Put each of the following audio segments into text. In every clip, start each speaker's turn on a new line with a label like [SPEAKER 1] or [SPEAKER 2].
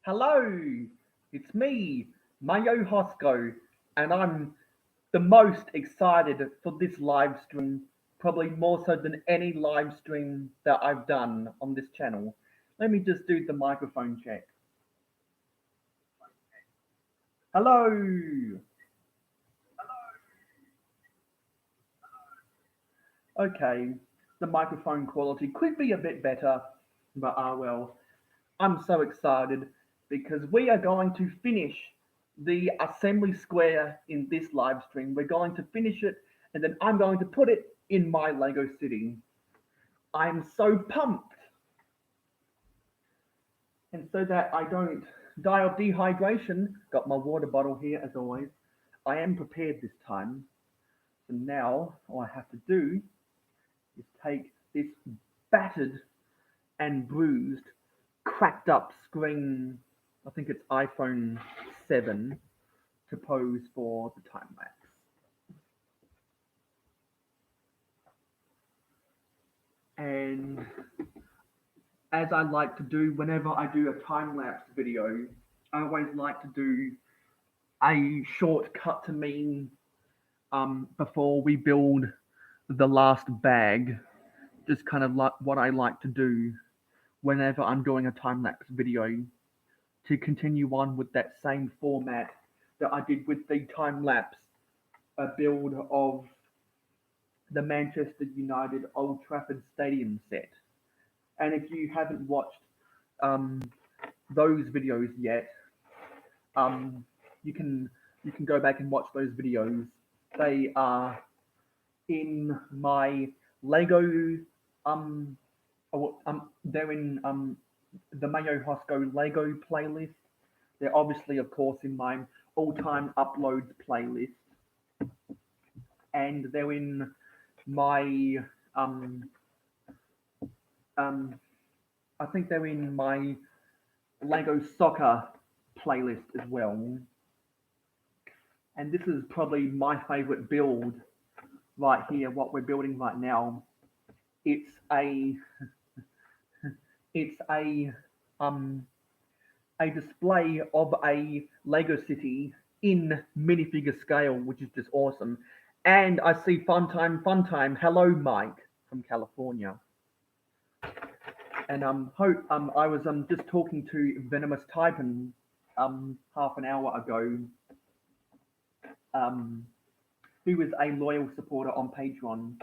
[SPEAKER 1] Hello, it's me, Mayo Hosko, and I'm the most excited for this live stream, probably more so than any live stream that I've done on this channel. Let me just do the microphone check. Hello. Okay, the microphone quality could be a bit better, but well. I'm so excited because we are going to finish the assembly square in this live stream. We're going to finish it and then I'm going to put it in my Lego city. I'm so pumped. And so that I don't die of dehydration, got my water bottle here as always. I am prepared this time. So now all I have to do is take this battered and bruised, cracked up screen. I think it's iPhone 7 to pose for the time lapse. And as I like to do whenever I do a time lapse video, I always like to do a shortcut to me before we build the last bag. Just kind of like what I like to do whenever I'm doing a time lapse video to continue on with that same format that I did with the time lapse build of the Manchester United Old Trafford Stadium set. And if you haven't watched um, those videos yet, um, you can you can go back and watch those videos. They are in my Lego they're in the Mayo Hosko Lego playlist. They're obviously, of course, in my all-time uploads playlist, and they're in my um um I think they're in my Lego soccer playlist as well. And this is probably my favorite build right here. What we're building right now. It's a it's um a display of a Lego city in minifigure scale, which is just awesome. And I see Fun Time. Hello, Mike from California. And I was just talking to Venomous Typin half an hour ago, um who is a loyal supporter on Patreon.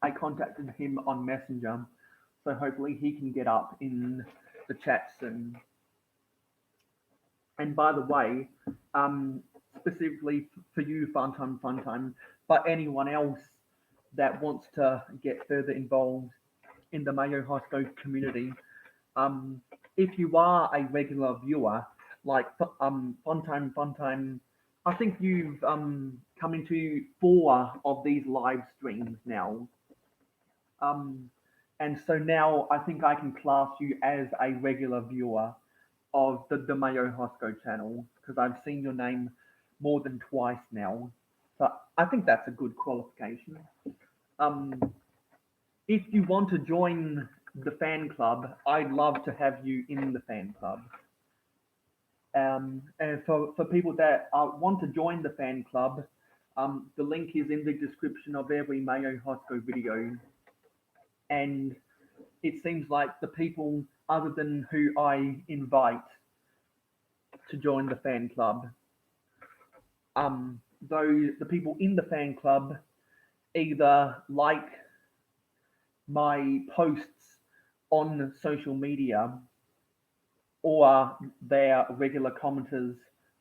[SPEAKER 1] I contacted him on Messenger, so hopefully he can get up in the chat soon. And by the way, specifically for you, Fun Time, but anyone else that wants to get further involved in the Mayo Hosko community, um, if you are a regular viewer, like Fun Time, I think you've come into 4 of these live streams now. Um, and so now I think I can class you as a regular viewer of the Mayo Hosko channel because I've seen your name more than twice now. So I think that's a good qualification. Um, if you want to join the fan club, I'd love to have you in the fan club. And for people that want to join the fan club, the link is in the description of every Mayo Hosko video. And it seems like the people other than who I invite to join the fan club, though the people in the fan club either like my posts on social media or they're regular commenters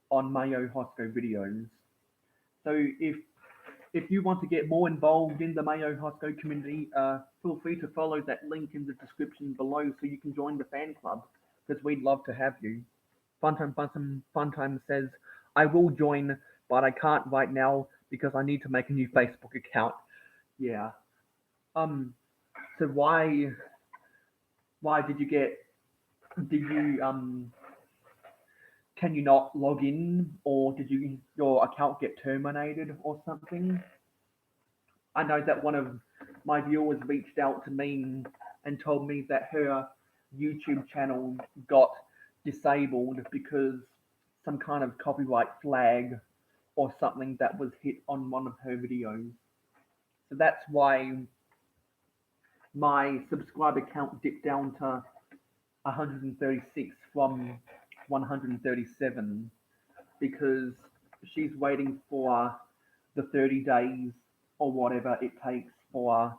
[SPEAKER 1] on Mayo Hosko videos. So if you want to get more involved in the Mayo Hosko community, feel free to follow that link in the description below so you can join the fan club because we'd love to have you. Funtime says, I will join, but I can't right now because I need to make a new Facebook account. Yeah. Um. So why did you can you not log in or did your account get terminated or something? I know that one of my viewers reached out to me and told me that her YouTube channel got disabled because some kind of copyright flag or something that was hit on one of her videos. So that's why my subscriber count dipped down to 136 from 137 because she's waiting for the 30 days or whatever it takes for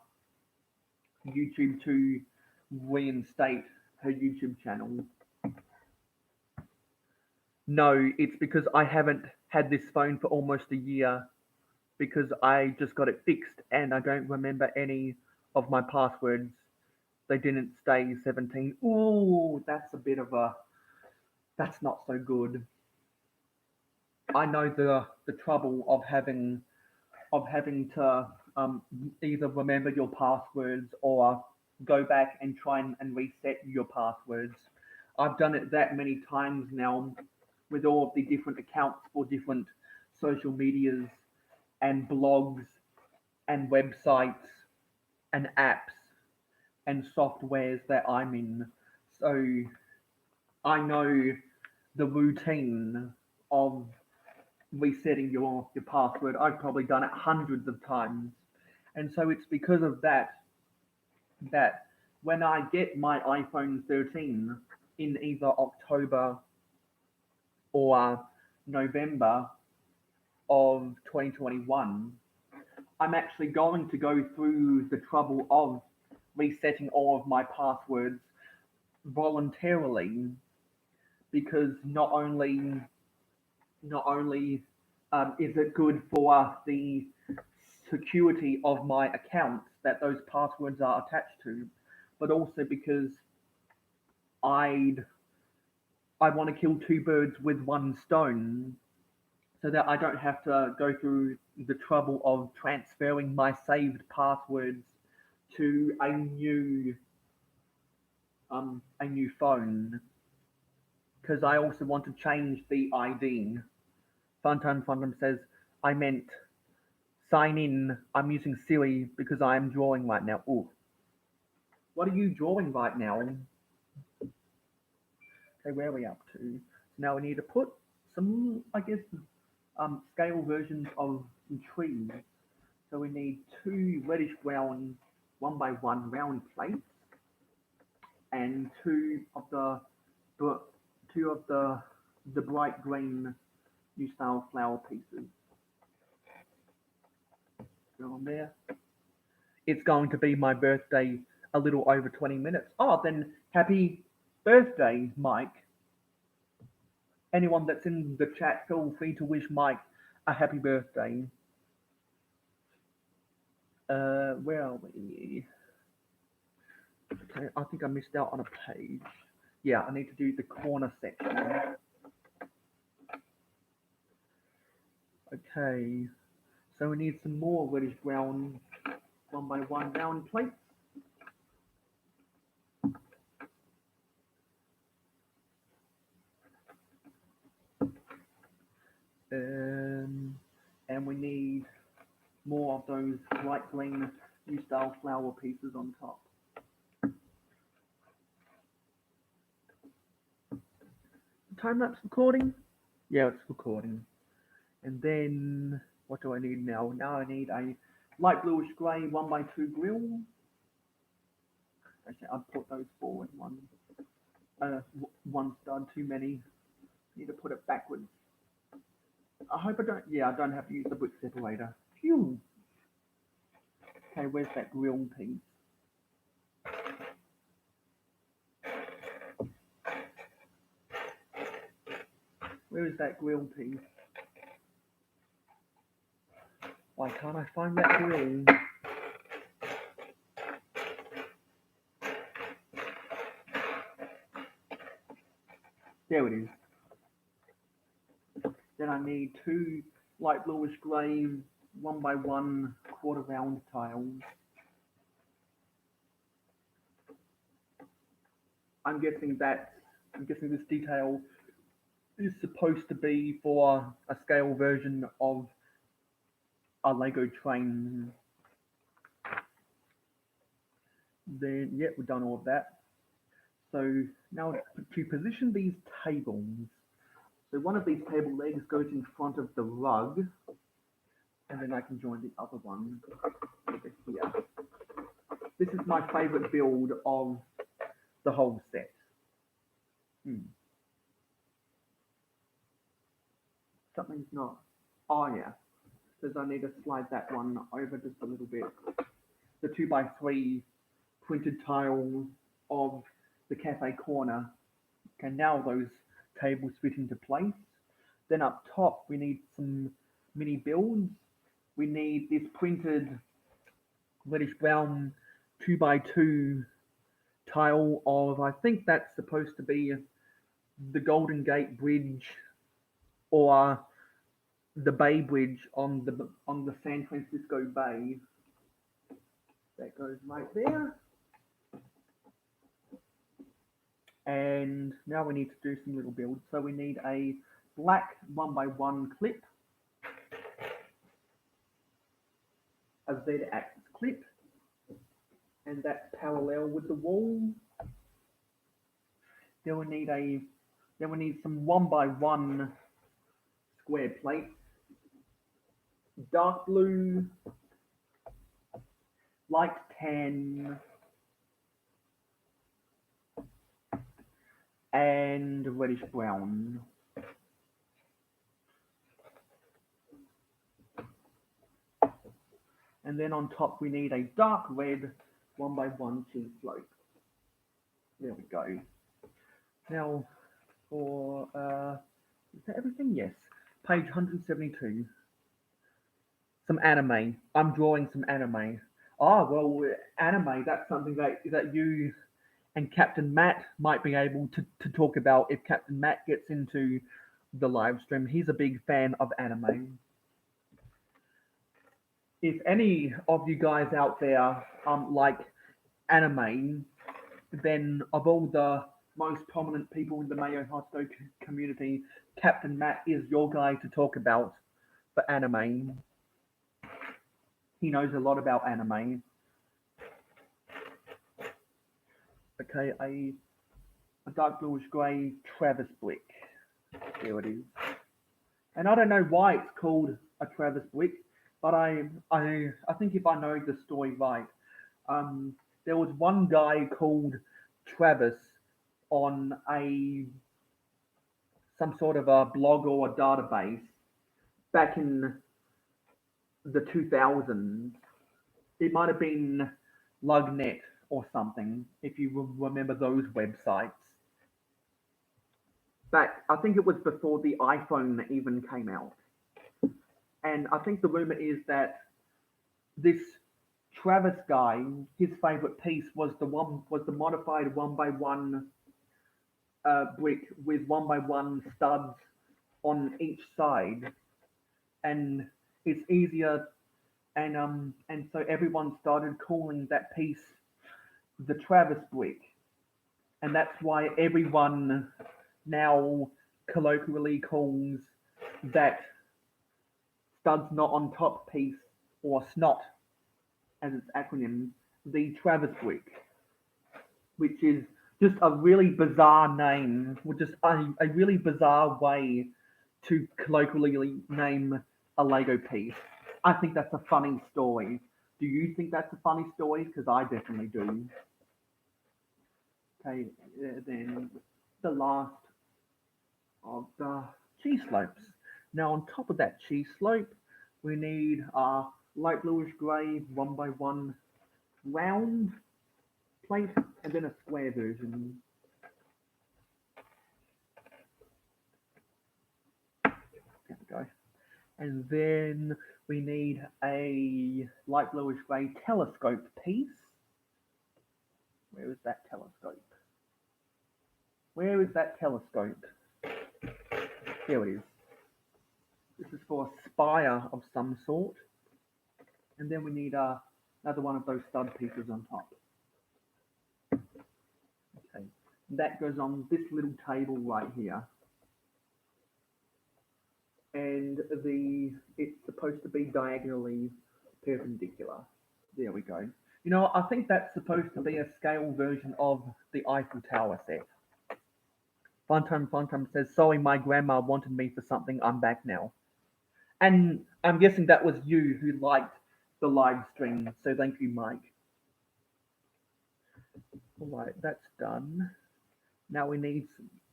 [SPEAKER 1] YouTube to reinstate her YouTube channel. No, it's because I haven't had this phone for almost a year because I just got it fixed and I don't remember any of my passwords. They didn't stay 17. Ooh, that's not so good. I know the trouble of having to either remember your passwords or go back and try and reset your passwords. I've done it that many times now with all of the different accounts for different social medias and blogs and websites and apps and softwares that I'm in. So I know the routine of resetting your password. I've probably done it hundreds of times. And so it's because of that when I get my iPhone 13 in either October or November of 2021, I'm actually going to go through the trouble of resetting all of my passwords voluntarily because not only is it good for the security of my accounts that those passwords are attached to, but also because I'd I want to kill two birds with one stone so that I don't have to go through the trouble of transferring my saved passwords to a new phone because I also want to change the ID. Funtime says I meant sign in. I'm using Siri because I am drawing right now. Ooh, what are you drawing right now? Okay, where are we up to? Now we need to put some, I guess, scale versions of trees. So we need two reddish brown 1x1 round plates and two of the bright green new style flower pieces. Go on there. It's going to be my birthday a little over 20 minutes. Oh, then happy birthday, Mike. Anyone that's in the chat, feel free to wish Mike a happy birthday. Where are we? Okay, I think I missed out on a page. Yeah, I need to do the corner section. Okay, so we need some more reddish brown 1x1 round plates. And we need more of those light green new style flower pieces on top. Time-lapse recording? Yeah, it's recording. And then, what do I need now? Now I need a light bluish grey 1x2 grill. Actually, I'll put those four in one stud, too many. Need to put it backwards. I hope I don't have to use the brick separator. Phew. Okay, where's that grill piece? Where is that grill piece? Why can't I find that grill? There it is. Then I need two light bluish grey 1x1 quarter round tiles. I'm guessing this detail is supposed to be for a scale version of a Lego train. Then, yeah, we've done all of that. So now to position these tables, so one of these table legs goes in front of the rug, and then I can join the other one over here. This is my favorite build of the whole set. Something's not. Oh yeah, because I need to slide that one over just a little bit. The 2x3 printed tiles of the cafe corner. Okay, now those tables fit into place. Then up top, we need some mini builds. We need this printed reddish brown 2x2 tile of, I think that's supposed to be the Golden Gate Bridge or the Bay Bridge on the San Francisco Bay. That goes right there. And now we need to do some little builds. So we need a black 1x1 clip, a Z-axis clip, and that's parallel with the wall. Then we need some 1x1 square plates, dark blue, light tan, and reddish brown. And then on top we need a dark red 1x1 cheese slope. There we go. Now for is that everything? Yes. Page 172. Some anime. I'm drawing some anime. Ah, well, anime, that's something that you and Captain Matt might be able to talk about if Captain Matt gets into the live stream. He's a big fan of anime. If any of you guys out there like anime, then of all the most prominent people in the Mayo Hosko community, Captain Matt is your guy to talk about for anime. He knows a lot about anime. Okay, a dark bluish grey Travis brick. There it is. And I don't know why it's called a Travis brick, but I think if I know the story right, there was one guy called Travis on some sort of a blog or a database back in the 2000s. It might have been Lugnet or something, if you remember those websites. I think it was before the iPhone even came out. And I think the rumor is that this Travis guy, his favorite piece was the modified 1x1 brick with 1x1 studs on each side, and it's easier, and so everyone started calling that piece the Travis brick, and that's why everyone now colloquially calls that studs not on top piece, or SNOT as its acronym, the Travis brick, which is just a really bizarre name, or just a really bizarre way to colloquially name a Lego piece. I think that's a funny story. Do you think that's a funny story? Because I definitely do. Okay, then the last of the cheese slopes. Now on top of that cheese slope, we need a light bluish grey 1x1 round plate and then a square version. There we go. And then we need a light bluish grey telescope piece. Where is that telescope? Where is that telescope? Here it is. This is for a spire of some sort. And then we need another one of those stud pieces on top. Okay, that goes on this little table right here. And it's supposed to be diagonally perpendicular. There we go. You know, I think that's supposed to be a scale version of the Eiffel Tower set. Funtime says, sorry, my grandma wanted me for something, I'm back now. And I'm guessing that was you who liked the live stream, so thank you, Mike. Alright, that's done. Now we need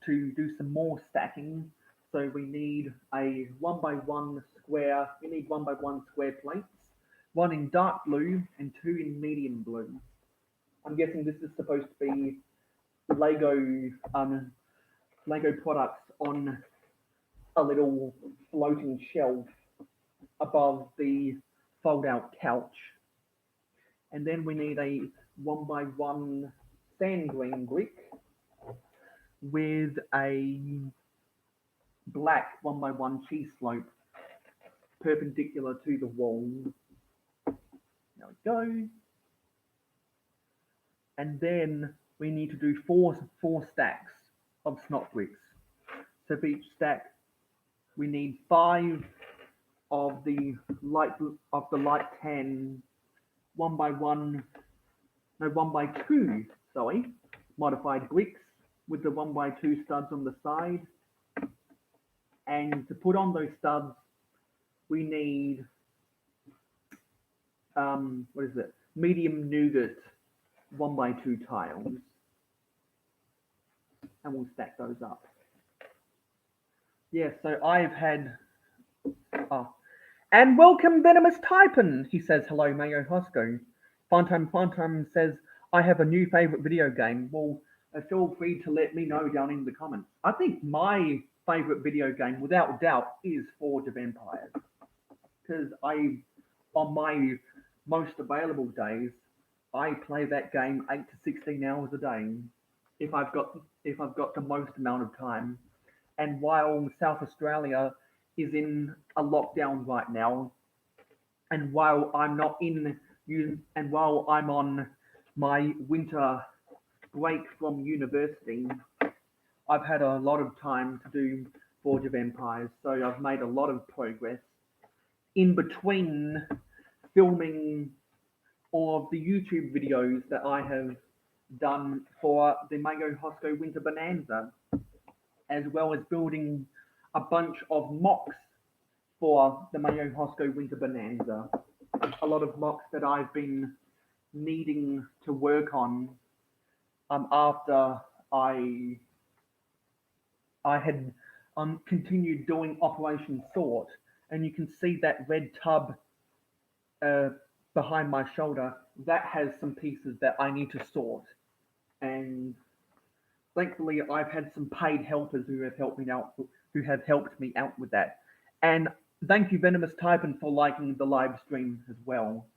[SPEAKER 1] to do some more stacking. So we need a 1x1 square, we need 1x1 square plates, one in dark blue and two in medium blue. I'm guessing this is supposed to be Lego Lego products on a little floating shelf above the fold-out couch. And then we need a 1x1 sand green brick with a black 1x1 cheese slope perpendicular to the wall. There we go. And then we need to do four stacks of snot bricks. So for each stack, we need 5 of the light tan 1x1, no 1x2, sorry, modified bricks with the 1x2 studs on the side. And to put on those studs, we need medium nougat 1x2 tiles, and we'll stack those up. Yeah, so I've had. And welcome, Venomous Typin! He says, hello, Mayo Hosko. Funtime says, I have a new favourite video game. Well, feel free to let me know down in the comments. I think my favourite video game, without doubt, is Forge of Empires. Because on my most available days, I play that game 8 to 16 hours a day, if I've got the most amount of time. And while South Australia is in a lockdown right now, and while I'm on my winter break from university, I've had a lot of time to do Forge of Empires, so I've made a lot of progress. In between filming all of the YouTube videos that I have done for the Mayo Hosko Winter Bonanza, as well as building a bunch of mocks for the Mayo Hosko Winter Bonanza. A lot of mocks that I've been needing to work on after I had continued doing Operation Sort, and you can see that red tub behind my shoulder. That has some pieces that I need to sort, and thankfully I've had some paid helpers who have helped me out with that. And thank you, Venomous Typin, for liking the live stream as well.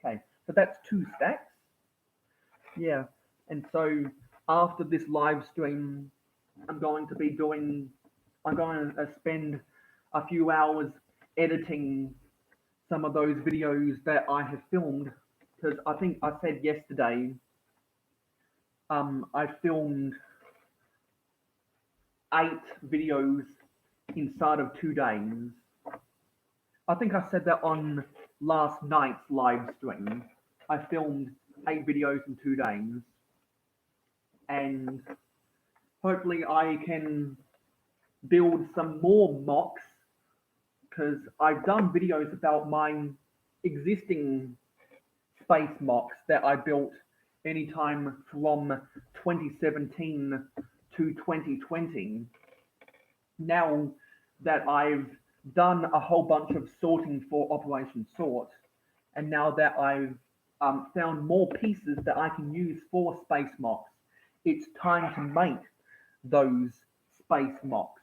[SPEAKER 1] Okay, so that's 2 stacks. Yeah, and so after this live stream, I'm going to spend a few hours editing some of those videos that I have filmed, because I think I said yesterday, I filmed 8 videos inside of 2 days. I think I said that on last night's live stream. I filmed 8 videos in 2 days, and hopefully I can build some more mocks, because I've done videos about my existing space mocks that I built anytime from 2017 to 2020. Now that I've done a whole bunch of sorting for Operation Sort, and now that I've found more pieces that I can use for space mocks, it's time to make those space mocks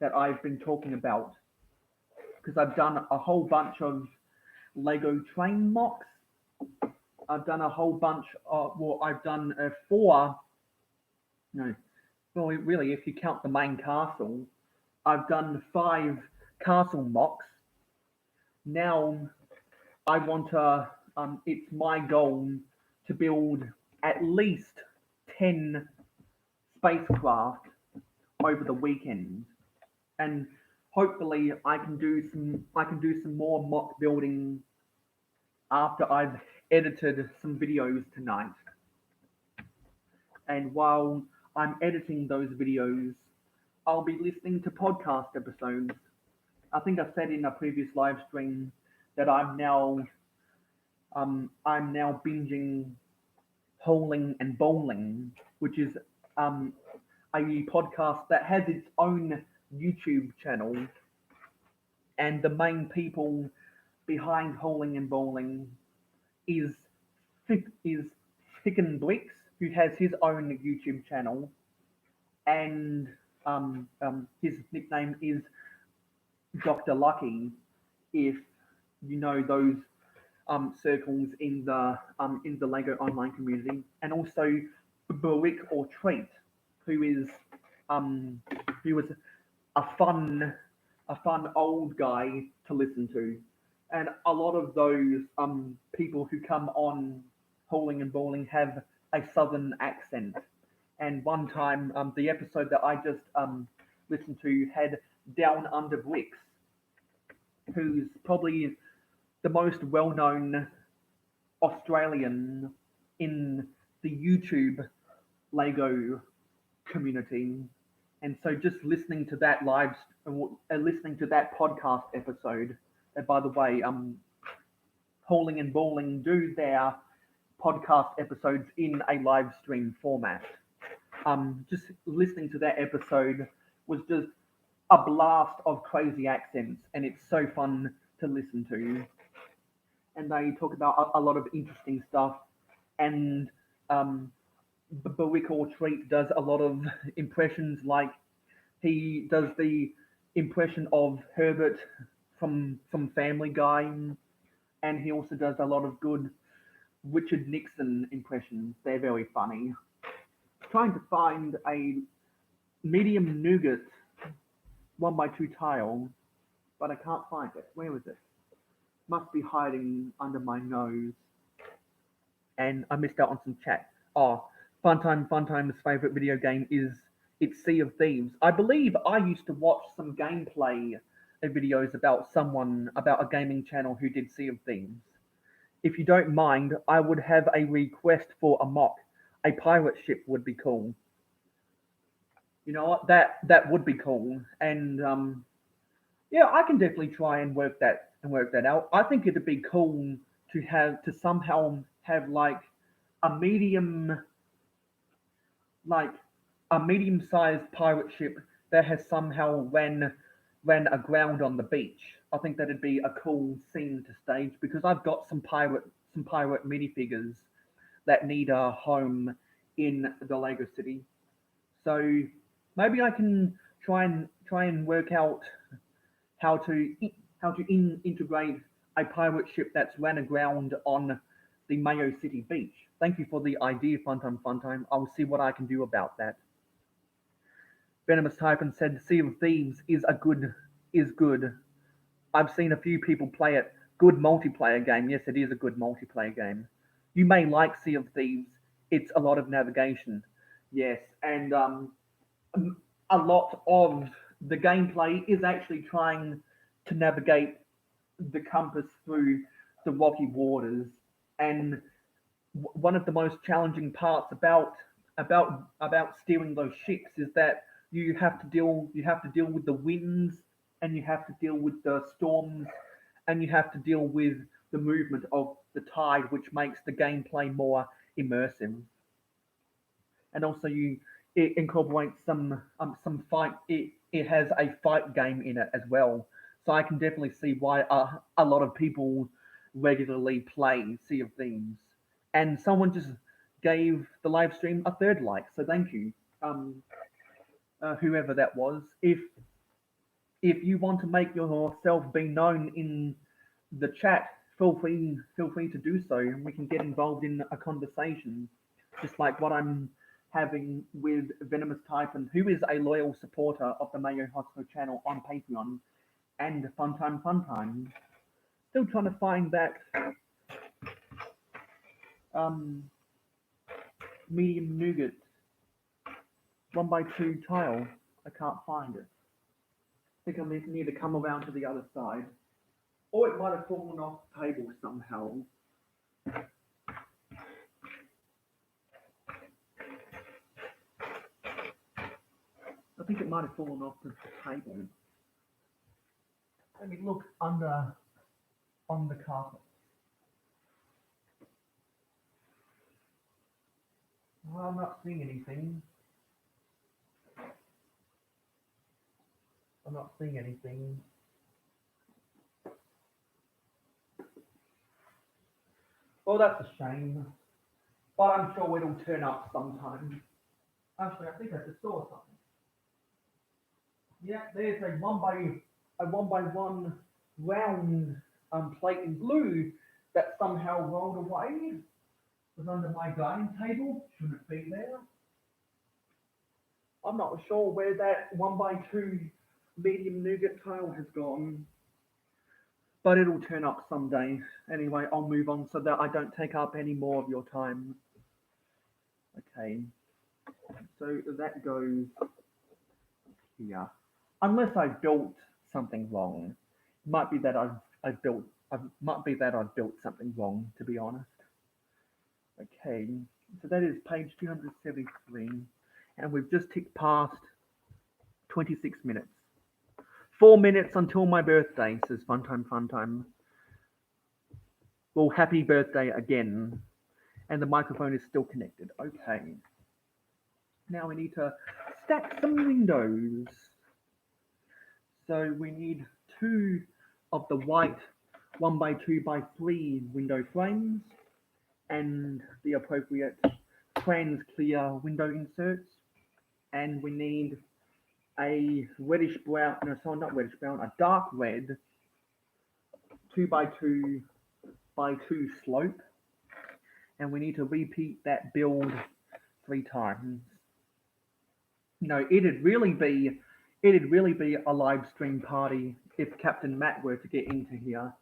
[SPEAKER 1] that I've been talking about, because I've done a whole bunch of Lego train mocks. I've done a whole bunch of, well, I've done 4, no, well, really, if you count the main castle, I've done 5 castle mocks. Now, I want to, it's my goal to build at least 10 spacecraft over the weekend, and hopefully I can do some more mock building after I've edited some videos tonight, and while I'm editing those videos, I'll be listening to podcast episodes. I think I said in a previous live stream that I'm now binging Holing and Bowling, which is um, a podcast that has its own YouTube channel, and the main people behind Holing and Bowling is is Ficken Blix, who has his own YouTube channel, and his nickname is Dr. Lucky. If you know those circles in the Lego online community, and also Brick or Treat, who is um, who was a fun old guy to listen to, and a lot of those people who come on Hauling and Bowling have a southern accent. And one time, the episode that I just listened to had Down Under Bricks, who's probably the most well-known Australian in the YouTube Lego community. And so just listening to that listening to that podcast episode, and by the way, Hauling and Bowling do their podcast episodes in a live stream format. Just listening to that episode was just a blast of crazy accents, and it's so fun to listen to. And they talk about a lot of interesting stuff. And Bawick or Treat does a lot of impressions, like he does the impression of Herbert from Family Guy, and he also does a lot of good Richard Nixon impressions. They're very funny. Trying to find a medium nougat 1x2 tile, but I can't find it. Where is it? Must be hiding under my nose. And I missed out on some chat. Oh, Funtime's favorite video game is it's Sea of Thieves. I believe I used to watch some gameplay videos about a gaming channel who did Sea of Thieves. If you don't mind, I would have a request for a mock. A pirate ship would be cool. You know what? That would be cool. And yeah, I can definitely try and work that out. I think it'd be cool to somehow have a medium like a medium-sized pirate ship that has somehow ran aground on the beach. I think that'd be a cool scene to stage, because I've got some pirate minifigures that need a home in the Lego City. So maybe I can try and work out how to integrate a pirate ship that's ran aground on the Mayo City beach. Thank you for the idea, Funtime. I'll see what I can do about that. Venomous Typhon said Sea of Thieves is good. I've seen a few people play it. Good multiplayer game. Yes, it is a good multiplayer game. You may like Sea of Thieves. It's a lot of navigation. Yes, and a lot of the gameplay is actually trying to navigate the compass through the rocky waters. And one of the most challenging parts about steering those ships is that you have to deal with the winds, and you have to deal with the storms, and you have to deal with the movement of the tide, which makes the gameplay more immersive. And also it incorporates some fight. It has a fight game in it as well. So I can definitely see why a lot of people regularly play Sea of Thieves. And someone just gave the live stream a third like, so thank you, whoever that was. If you want to make yourself be known in the chat, feel free to do so, and we can get involved in a conversation, just like what I'm having with Venomous Typhon, who is a loyal supporter of the Mayo Hosko channel on Patreon, and Funtime. Still trying to find that um, medium nougat 1x2 tile. I can't find it. I think I need to come around to the other side. Or it might have fallen off the table somehow. I think it might have fallen off the table. Let me look on the carpet. Well, I'm not seeing anything. I'm not seeing anything. Well, that's a shame. But I'm sure it'll turn up sometime. Actually, I think I just saw something. Yeah, there's a one by one round plate in blue that somehow rolled away. It was under my dining table. Shouldn't be there. I'm not sure where that 1x2 medium nougat tile has gone, but it'll turn up someday. Anyway, I'll move on so that I don't take up any more of your time. Okay, so that goes here. Unless I built something wrong, it might be that I've built something wrong, to be honest. Okay, so that is page 273, and we've just ticked past 26 minutes. 4 minutes until my birthday, says Fun Time, Fun Time. Well, happy birthday again. And the microphone is still connected. Okay. Now we need to stack some windows. So we need 2 of the white 1x2x3 window frames and the appropriate trans clear window inserts. And we need a reddish brown, no, sorry, not reddish brown, a dark red 2x2x2 slope, and we need to repeat that build 3 times. You know, it'd really be a live stream party if Captain Matt were to get into here.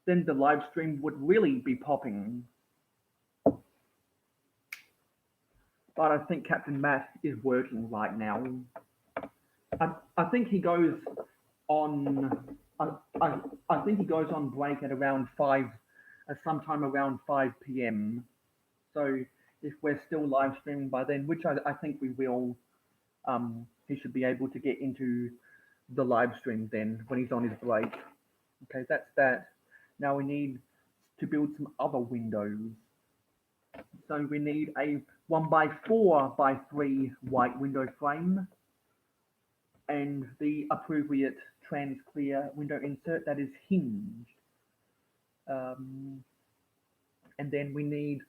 [SPEAKER 1] Then the live stream would really be popping. But I think Captain Matt is working right now. I think he goes on. I think he goes on break at around 5, sometime around 5 p.m. So if we're still live streaming by then, which I think we will, he should be able to get into the live stream then when he's on his break. Okay, that's that. Now we need to build some other windows. So we need a 1x4x3 white window frame and the appropriate trans clear window insert that is hinged. And then we need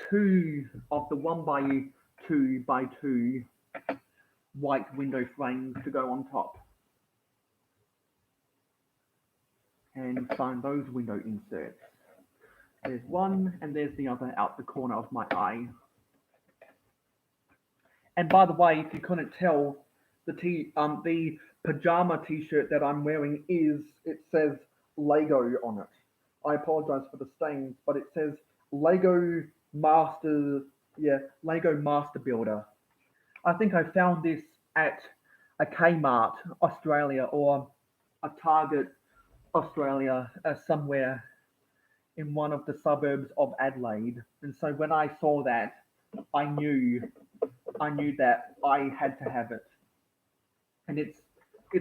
[SPEAKER 1] 2 of the 1x2x2 white window frames to go on top. And find those window inserts. There's one, and there's the other out the corner of my eye. And by the way, if you couldn't tell, the pajama t-shirt that I'm wearing it says Lego on it. I apologize for the stains, but it says Lego Master Builder. I think I found this at a Kmart Australia or a Target Australia, somewhere in one of the suburbs of Adelaide. And so when I saw that, I knew that I had to have it. And it's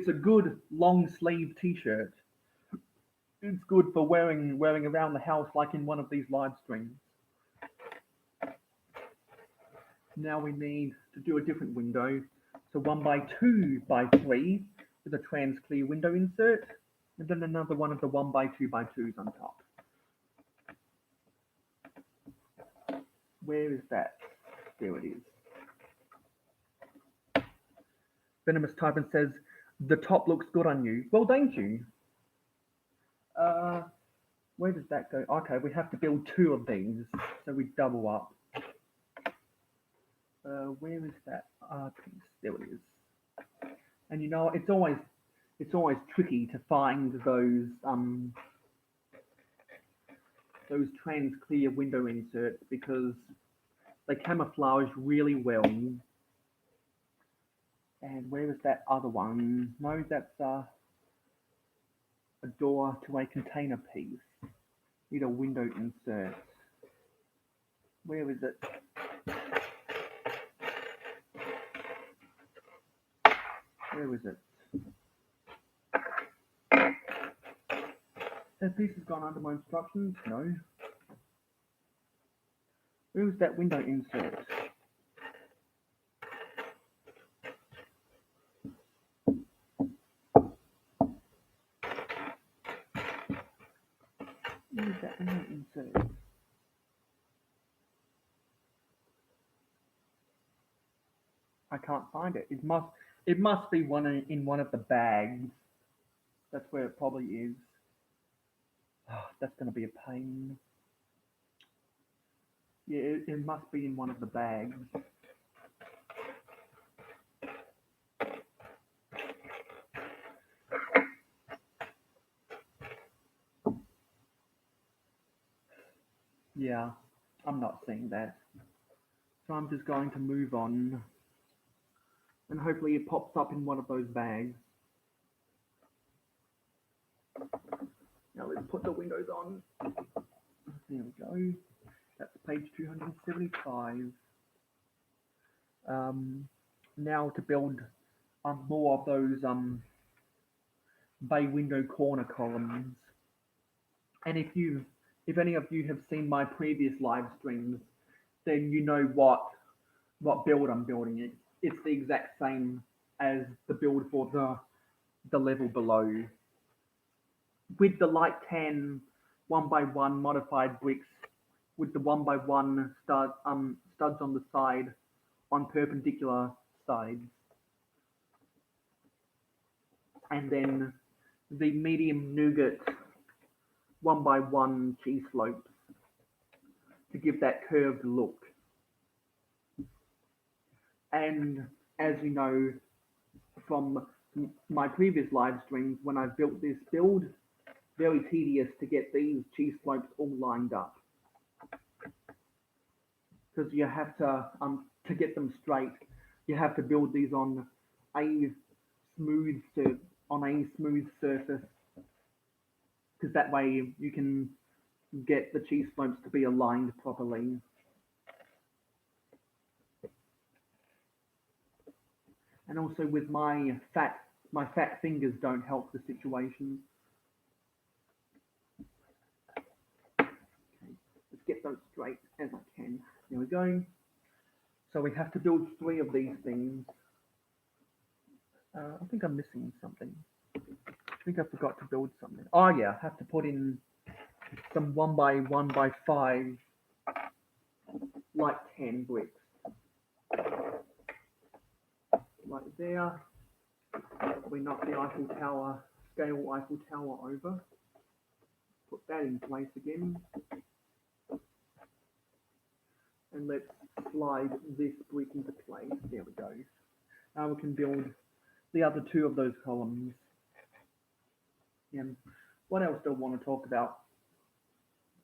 [SPEAKER 1] a good long sleeve t-shirt. It's good for wearing around the house like in one of these live streams. Now we need to do a different window. So 1x2x3 with a trans clear window insert, and then another one of the 1x2x2s on top. Where is that? There it is. Venomous Typhon says, the top looks good on you. Well, thank you. Where does that go? Okay, we have to build 2 of these, so we double up. Where is that piece? There it is. And you know, it's always tricky to find those trans clear window inserts because they camouflage really well. And where is that other one? No, that's a door to a container piece. Need a window insert. Where is it? Where is it? That piece has gone under my instructions? No. Where was that window insert? Where is that window insert? I can't find it. It must be in one of the bags. That's where it probably is. Oh, that's gonna be a pain. Yeah, it must be in one of the bags. Yeah, I'm not seeing that. So I'm just going to move on. And hopefully it pops up in one of those bags. Now let's put the windows on. There we go. That's page 275. Now to build more of those bay window corner columns. And if any of you have seen my previous live streams, then you know what build I'm building. It's the exact same as the build for the level below. With the light tan 1x1 modified bricks with the 1x1 studs on the side on perpendicular sides. And then the medium nougat 1x1 cheese slopes to give that curved look. And as you know from my previous live streams, when I built this build, very tedious to get these cheese slopes all lined up. Because you have to get them straight, you have to build these on a smooth surface, because that way you can get the cheese slopes to be aligned properly. And also with my fat fingers don't help the situation. Okay, let's get those straight as I can. There we go. So we have to build 3 of these things. I think I'm missing something. I think I forgot to build something. Oh yeah, I have to put in some 1x1x5 light tan bricks. Right there. We knock the Eiffel Tower, scale Eiffel Tower over. Put that in place again. And let's slide this brick into place. There we go. Now we can build the other 2 of those columns. And what else do I want to talk about?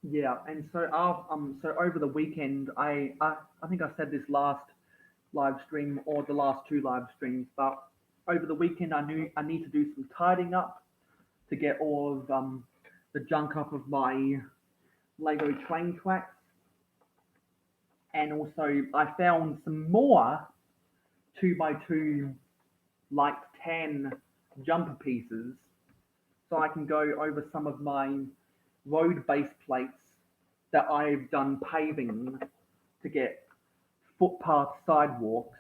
[SPEAKER 1] Yeah, and so so over the weekend, I think I said this last live stream or the last 2 live streams, but over the weekend I need to do some tidying up to get all of the junk up of my Lego train tracks. And also I found some more 2x2 light tan jumper pieces, so I can go over some of my road base plates that I've done paving to get footpath sidewalks.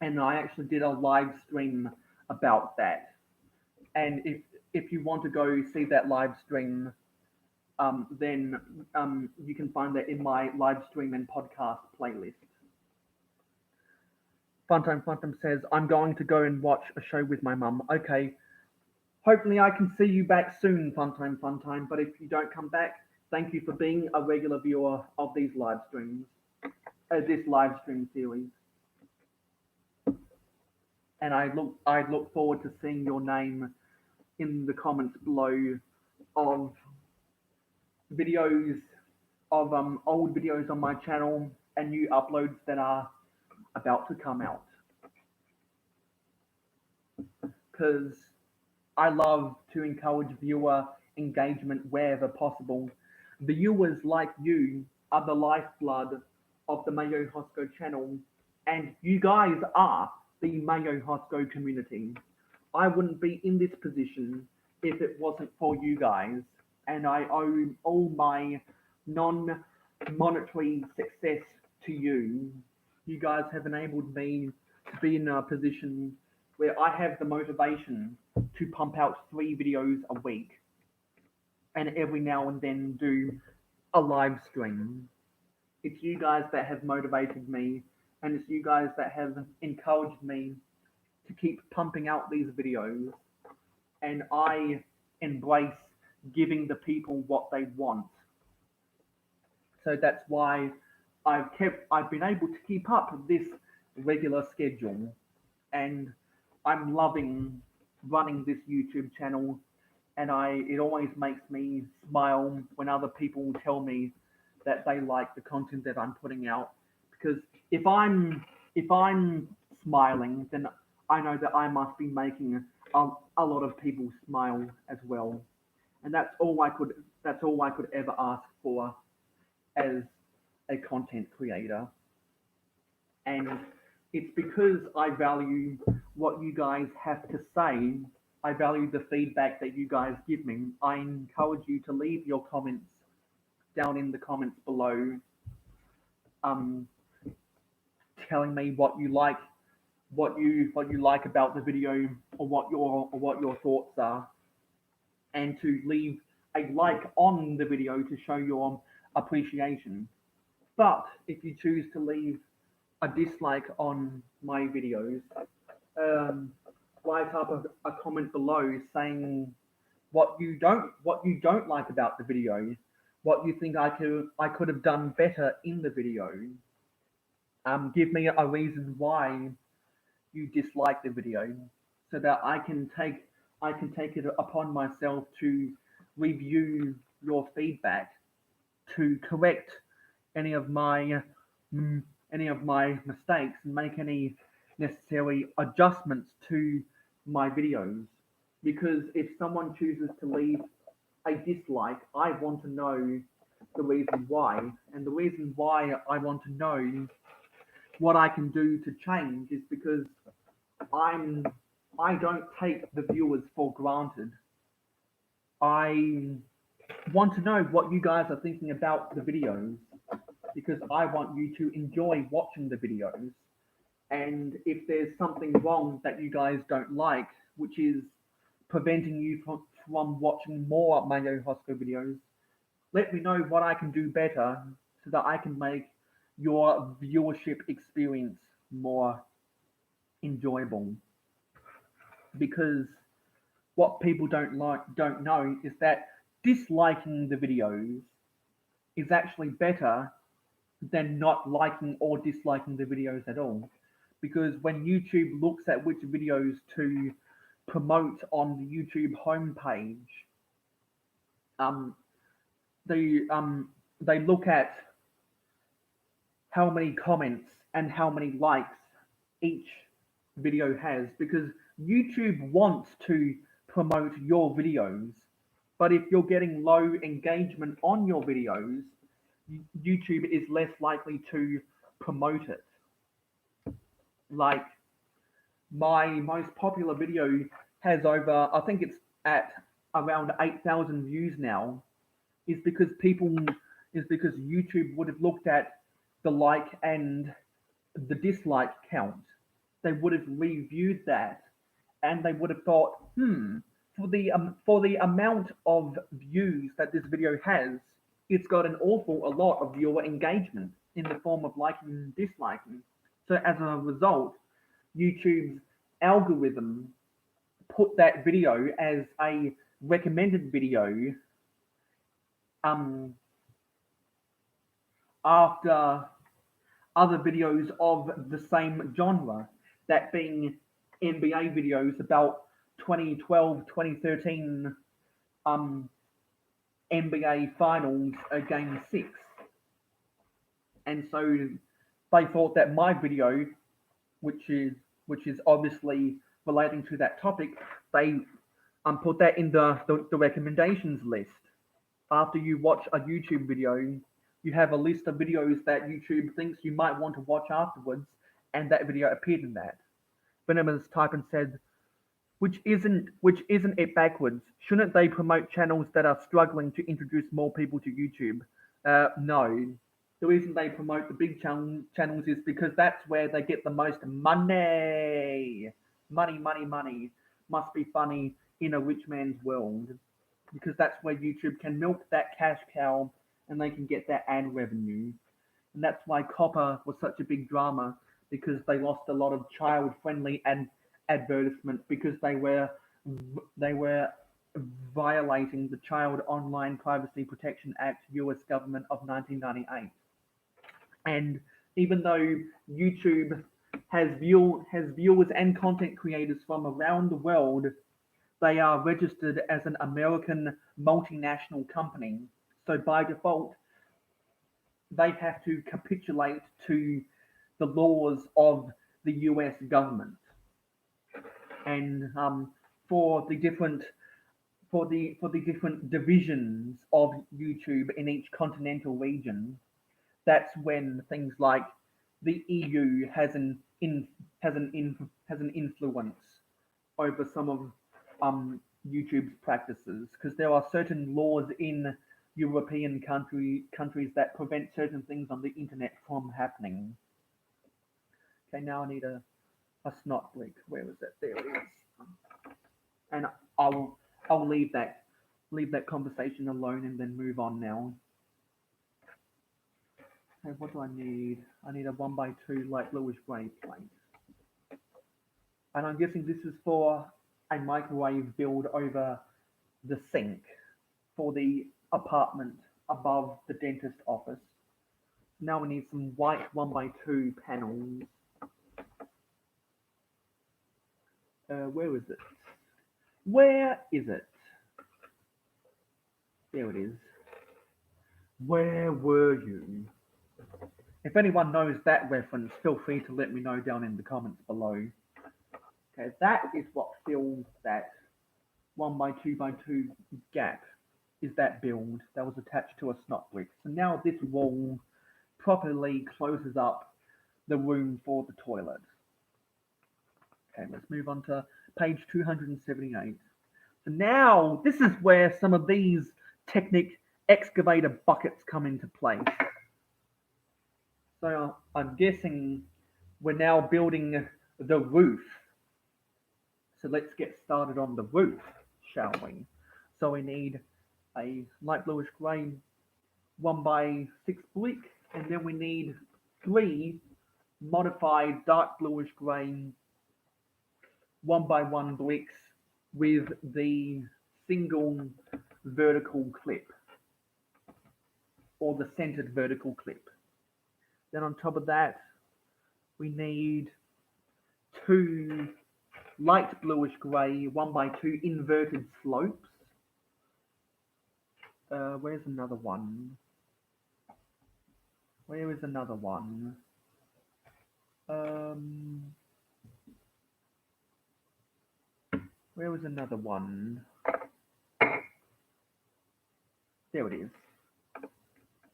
[SPEAKER 1] And I actually did a live stream about that. And if you want to go see that live stream, then you can find that in my live stream and podcast playlist. Funtime says, I'm going to go and watch a show with my mum. Okay. Hopefully I can see you back soon, Funtime. But if you don't come back, thank you for being a regular viewer of these live streams, this live stream series. And I look forward to seeing your name in the comments below of videos of old videos on my channel and new uploads that are about to come out. Because I love to encourage viewer engagement wherever possible. Viewers like you are the lifeblood of the Mayo Hosko channel, and you guys are the Mayo Hosko community. I wouldn't be in this position if it wasn't for you guys, and I owe all my non-monetary success to you. You guys have enabled me to be in a position where I have the motivation to pump out 3 videos a week and every now and then do a live stream. It's you guys that have motivated me, and it's you guys that have encouraged me to keep pumping out these videos, and I embrace giving the people what they want. So that's why I've been able to keep up this regular schedule, and I'm loving running this YouTube channel, and it always makes me smile when other people tell me that they like the content that I'm putting out, because if I'm smiling, then I know that I must be making a lot of people smile as well, and that's all I could ever ask for as a content creator. And it's because I value what you guys have to say. I value the feedback that you guys give me. I encourage you to leave your comments down in the comments below, um, telling me what you like, what you like about the video, or what your thoughts are, and to leave a like on the video to show your appreciation. But if you choose to leave a dislike on my videos, write up a comment below saying what you don't like about the video, what you think I could have done better in the video. Give me a reason why you dislike the video, so that I can take it upon myself to review your feedback, to correct any of my any of my mistakes and make any necessary adjustments to my videos. Because if someone chooses to leave a dislike, I want to know the reason why, and the reason why I want to know what I can do to change is because I'm I don't take the viewers for granted. I want to know what you guys are thinking about the videos, because I want you to enjoy watching the videos. And if there's something wrong that you guys don't like, which is preventing you from watching more Mayo Hosko videos, let me know what I can do better so that I can make your viewership experience more enjoyable. Because what people don't know is that disliking the videos is actually better than not liking or disliking the videos at all. Because when YouTube looks at which videos to promote on the YouTube homepage, um, they look at how many comments and how many likes each video has, because YouTube wants to promote your videos. But if you're getting low engagement on your videos, YouTube is less likely to promote it. Like, my most popular video has over, I think it's at around 8,000 views now, is because YouTube would have looked at the like and the dislike count. They would have reviewed that, and they would have thought, for the amount of views that this video has, it's got an awful a lot of viewer engagement in the form of liking and disliking. So as a result, YouTube's algorithm put that video as a recommended video after other videos of the same genre, that being NBA videos about 2012, 2013 NBA Finals Game 6. And so they thought that my video, which is obviously relating to that topic, they put that in the recommendations list. After you watch a YouTube video, you have a list of videos that YouTube thinks you might want to watch afterwards, and that video appeared in that. Venomous type and said, which isn't it backwards? Shouldn't they promote channels that are struggling to introduce more people to YouTube? No. The reason they promote the big channels is because that's where they get the most money. Money, money, money. Must be funny in a rich man's world. Because that's where YouTube can milk that cash cow and they can get that ad revenue. And that's why Copper was such a big drama because they lost a lot of child-friendly advertisements because they were violating the Child Online Privacy Protection Act, U.S. government of 1998. And even though YouTube has viewers and content creators from around the world, they are registered as an American multinational company. So by default, they have to capitulate to the laws of the US government. And for the different for the different divisions of YouTube in each continental region, that's when things like the EU has an influence over some of YouTube's practices because there are certain laws in European countries that prevent certain things on the internet from happening. Okay, now I need a snot blick. Where was it? There it is. And I'll leave that conversation alone and then move on now. Okay, what do I need? I need a 1x2 light bluish grey plate. And I'm guessing this is for a microwave build over the sink for the apartment above the dentist office. Now we need some white 1x2 panels. Where is it? Where is it? There it is. Where were you? If anyone knows that reference, feel free to let me know down in the comments below. Okay, that is what fills that 1x2x2 gap, is that build that was attached to a snot brick. So now this wall properly closes up the room for the toilet. Okay, let's move on to page 278. So now this is where some of these Technic excavator buckets come into place. So I'm guessing we're now building the roof. So let's get started on the roof, shall we? So we need a light bluish grey 1x6 brick, and then we need 3 modified dark bluish grey 1x1 bricks with the single vertical clip, or the centered vertical clip. Then on top of that, we need 2 light bluish grey 1x2 inverted slopes. Where's another one? Where is another one? Where was another one? There it is.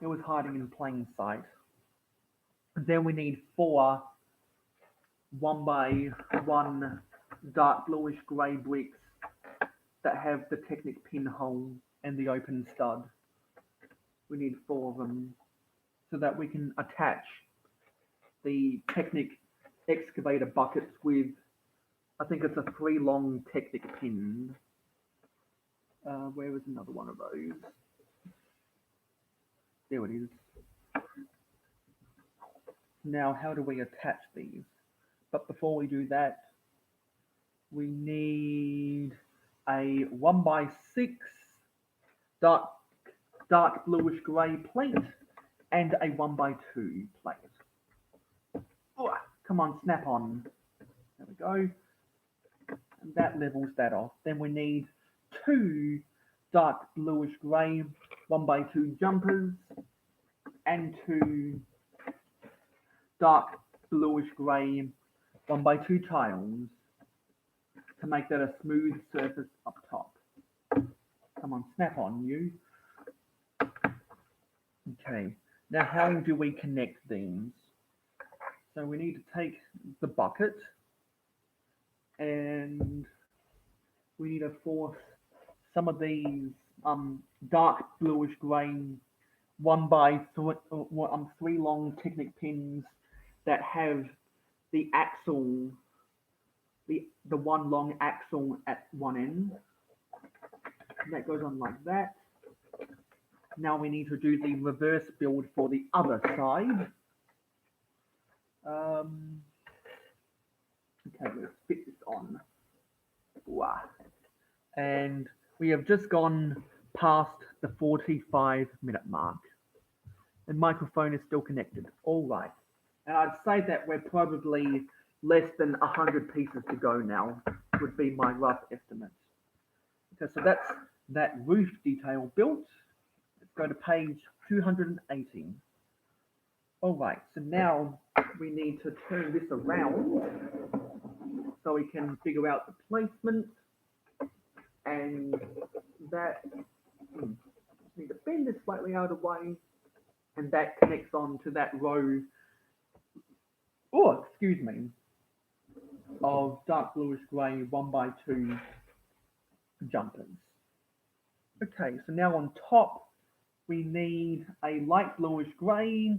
[SPEAKER 1] It was hiding in plain sight. And then we need 4 1x1 dark bluish grey bricks that have the Technic pinhole and the open stud. We need 4 of them so that we can attach the Technic excavator buckets with, I think it's a 3 long Technic pin. Where is another one of those? There it is. Now, how do we attach these? But before we do that, we need a 1x6 dark bluish grey plate and a 1x2 plate. Oh, come on, snap on. There we go. And that levels that off. Then we need 2 dark bluish grey 1x2 jumpers and 2 dark bluish grey 1x2 tiles to make that a smooth surface up top. Come on, snap on, you. Okay, now how do we connect these? So we need to take the bucket and we need to force some of these dark bluish grey 3 long Technic pins that have the axle, the one long axle at one end. And that goes on like that. Now we need to do the reverse build for the other side. Okay, let's fit this on. Wow. And we have just gone past the 45-minute mark. The microphone is still connected. All right. And I'd say that we're probably less than 100 pieces to go now, would be my rough estimate. Okay, so that's that roof detail built. Let's go to page 280. All right, so now we need to turn this around so we can figure out the placement, and that need to bend this slightly out of the way, and that connects on to that row, of dark bluish grey 1x2 jumpers. Okay, so now on top we need a light bluish grey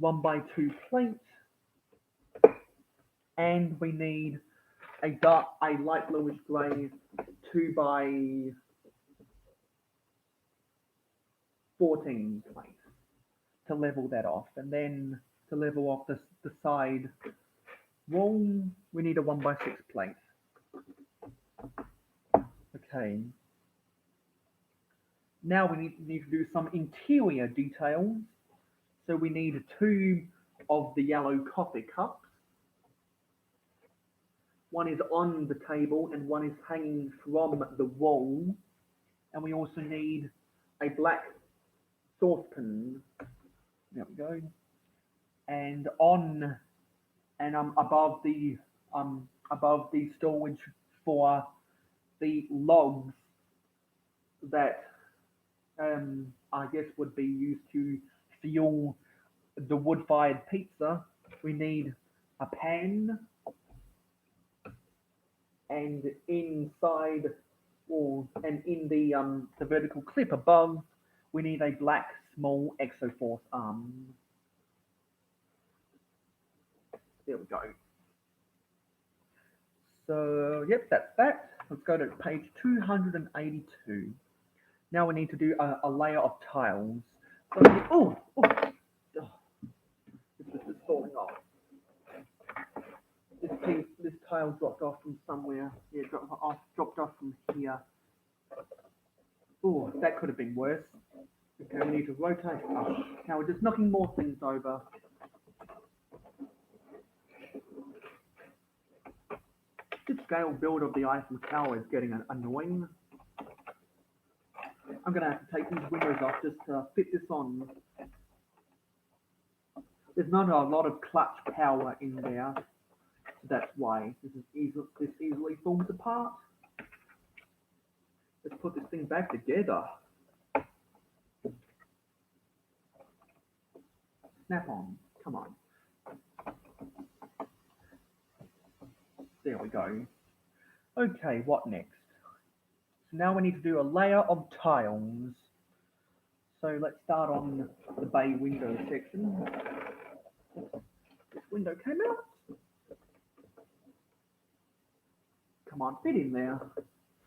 [SPEAKER 1] 1x2 plate, and we need a light bluish grey 2x14 plate to level that off, and then to level off the side wall we need a 1x6 plate. Okay. Now we need to do some interior details. So we need 2 of the yellow coffee cups. One is on the table and one is hanging from the wall. And we also need a black saucepan. There we go. And above the storage for the logs that I guess would be used to fuel the wood-fired pizza, we need a pan, and inside and in the vertical clip above we need a black small Exoforce arm. There we go. So yep, that's that. Let's go to page 282. Now we need to do a layer of tiles. So this is falling off. This tile dropped off from somewhere. Yeah, dropped off from here. Oh, that could have been worse. Okay, we need to rotate. Oh, now we're just knocking more things over. This scale build of the Eiffel Tower is getting annoying. I'm going to have to take these windows off just to fit this on. There's not a lot of clutch power in there. So that's why this easily falls apart. Let's put this thing back together. Snap on. Come on. There we go. Okay, what next? So now we need to do a layer of tiles. So let's start on the bay window section. This window came out. Come on, fit in there.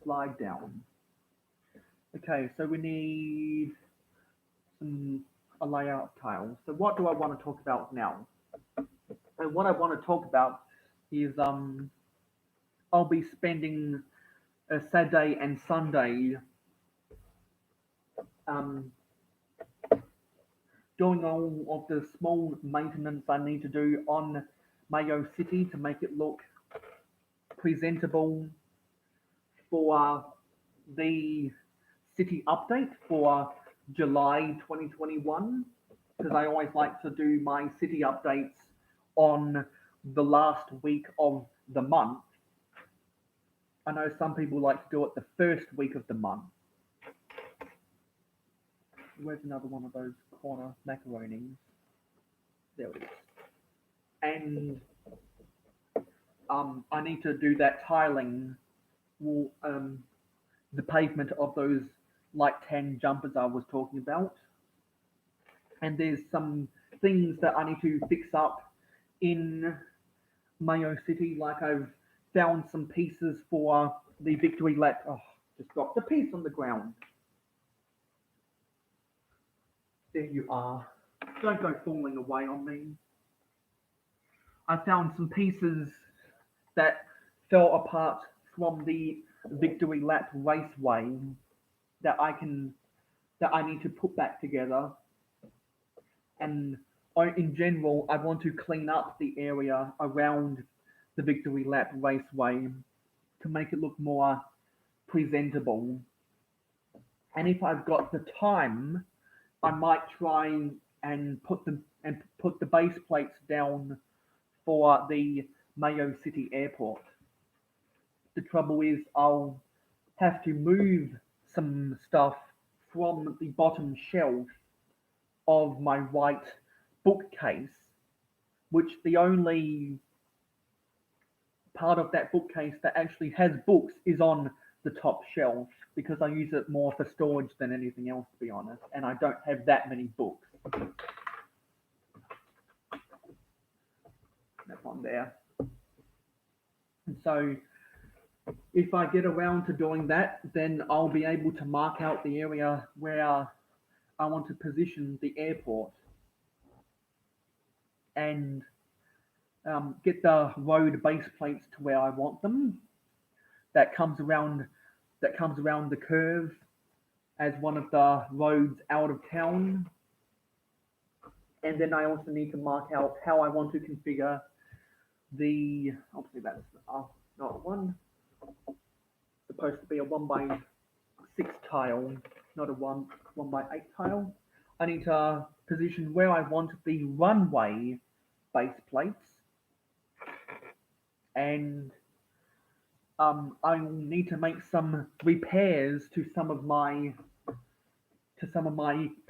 [SPEAKER 1] Slide down. Okay, so we need a layer of tiles. So what do I want to talk about now? And what I want to talk about is I'll be spending a Saturday and Sunday doing all of the small maintenance I need to do on Mayo City to make it look presentable for the city update for July 2021, because I always like to do my city updates on the last week of the month. I know some people like to do it the first week of the month. Where's another one of those corner macaronis? There it is. And I need to do that tiling, will the pavement of those light tan jumpers I was talking about. And there's some things that I need to fix up in Mayo City, like I've found some pieces for the victory lap. Oh, just dropped a piece on the ground. There you are. Don't go falling away on me. I found some pieces that fell apart from the victory lap raceway that I need to put back together. And in general, I want to clean up the area around the victory lap raceway to make it look more presentable. And if I've got the time, I might try and put the base plates down for the Mayo City Airport. The trouble is, I'll have to move some stuff from the bottom shelf of my white bookcase, which the only part of that bookcase that actually has books is on the top shelf because I use it more for storage than anything else, to be honest, and I don't have that many books. That's on there. And so if I get around to doing that, then I'll be able to mark out the area where I want to position the airport and get the road base plates to where I want them. That comes around the curve as one of the roads out of town. And then I also need to mark out how I want to configure the, obviously that's not one, supposed to be a 1x6 tile, not a 1x8 tile. I need to position where I want the runway base plates, and I will need to make some repairs to some of my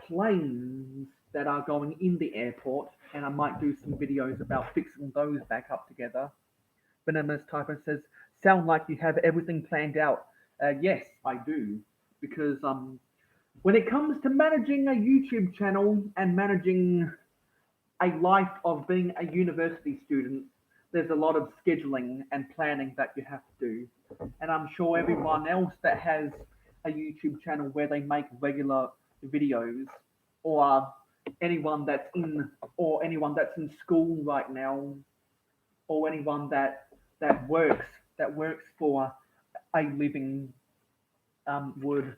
[SPEAKER 1] planes that are going in the airport, and I might do some videos about fixing those back up together. Venomous Typo says, "Sound like you have everything planned out." Yes, I do, because when it comes to managing a YouTube channel and managing a life of being a university student, there's a lot of scheduling and planning that you have to do. And I'm sure everyone else that has a YouTube channel where they make regular videos, or anyone that's in school right now, or anyone that works for a living, would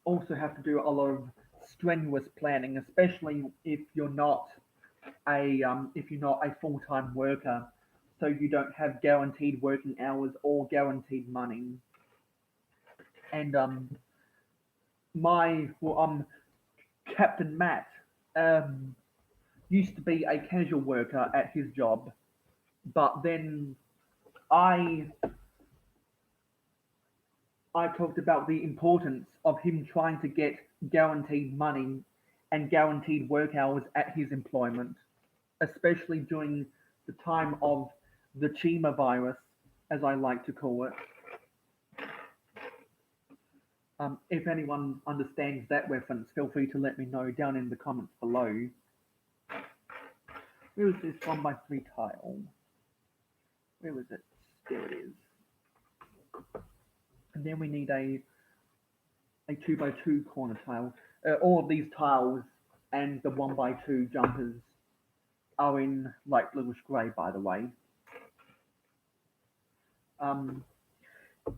[SPEAKER 1] also have to do a lot of strenuous planning, especially if you're not a full-time worker, so you don't have guaranteed working hours or guaranteed money. And Captain Matt used to be a casual worker at his job, but then I talked about the importance of him trying to get guaranteed money and guaranteed work hours at his employment, especially during the time of the Chima virus, as I like to call it. If anyone understands that reference, feel free to let me know down in the comments below. Where is this 1x3 tile? Where was it? There it is. And then we need a 2x2 corner tile. All of these tiles and the 1x2 jumpers are in light bluish grey, by the way.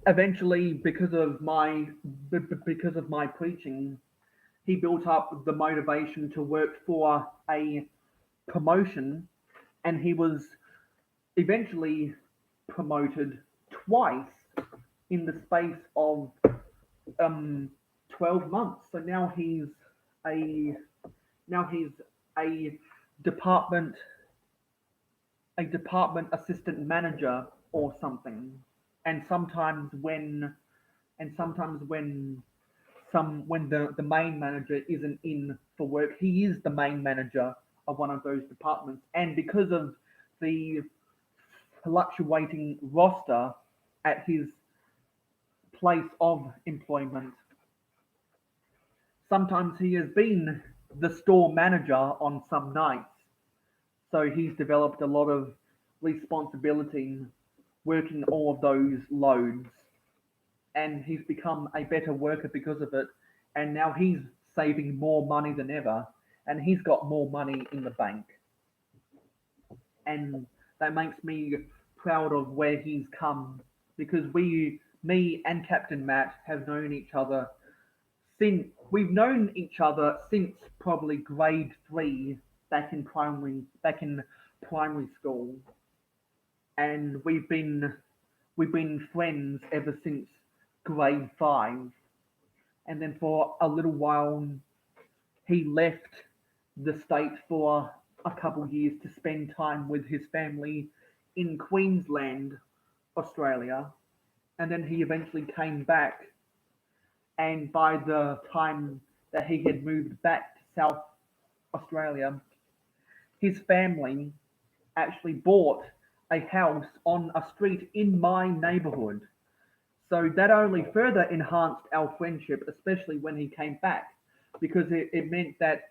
[SPEAKER 1] Eventually, because of my preaching, he built up the motivation to work for a promotion, and he was eventually promoted twice in the space of 12 months. So now he's a department assistant manager or something. And sometimes when the main manager isn't in for work, he is the main manager of one of those departments. And because of the fluctuating roster at his place of employment. Sometimes he has been the store manager on some nights, so he's developed a lot of responsibility working all of those loads, and he's become a better worker because of it. And now he's saving more money than ever, and he's got more money in the bank. And that makes me proud of where he's come because me and Captain Matt have known each other since we've known each other since probably grade 3 back in primary school, and we've been friends ever since grade 5. And then for a little while, he left the state for a couple years to spend time with his family in Queensland, Australia, and then he eventually came back. And by the time that he had moved back to South Australia, his family actually bought a house on a street in my neighborhood. So that only further enhanced our friendship, especially when he came back, because it meant that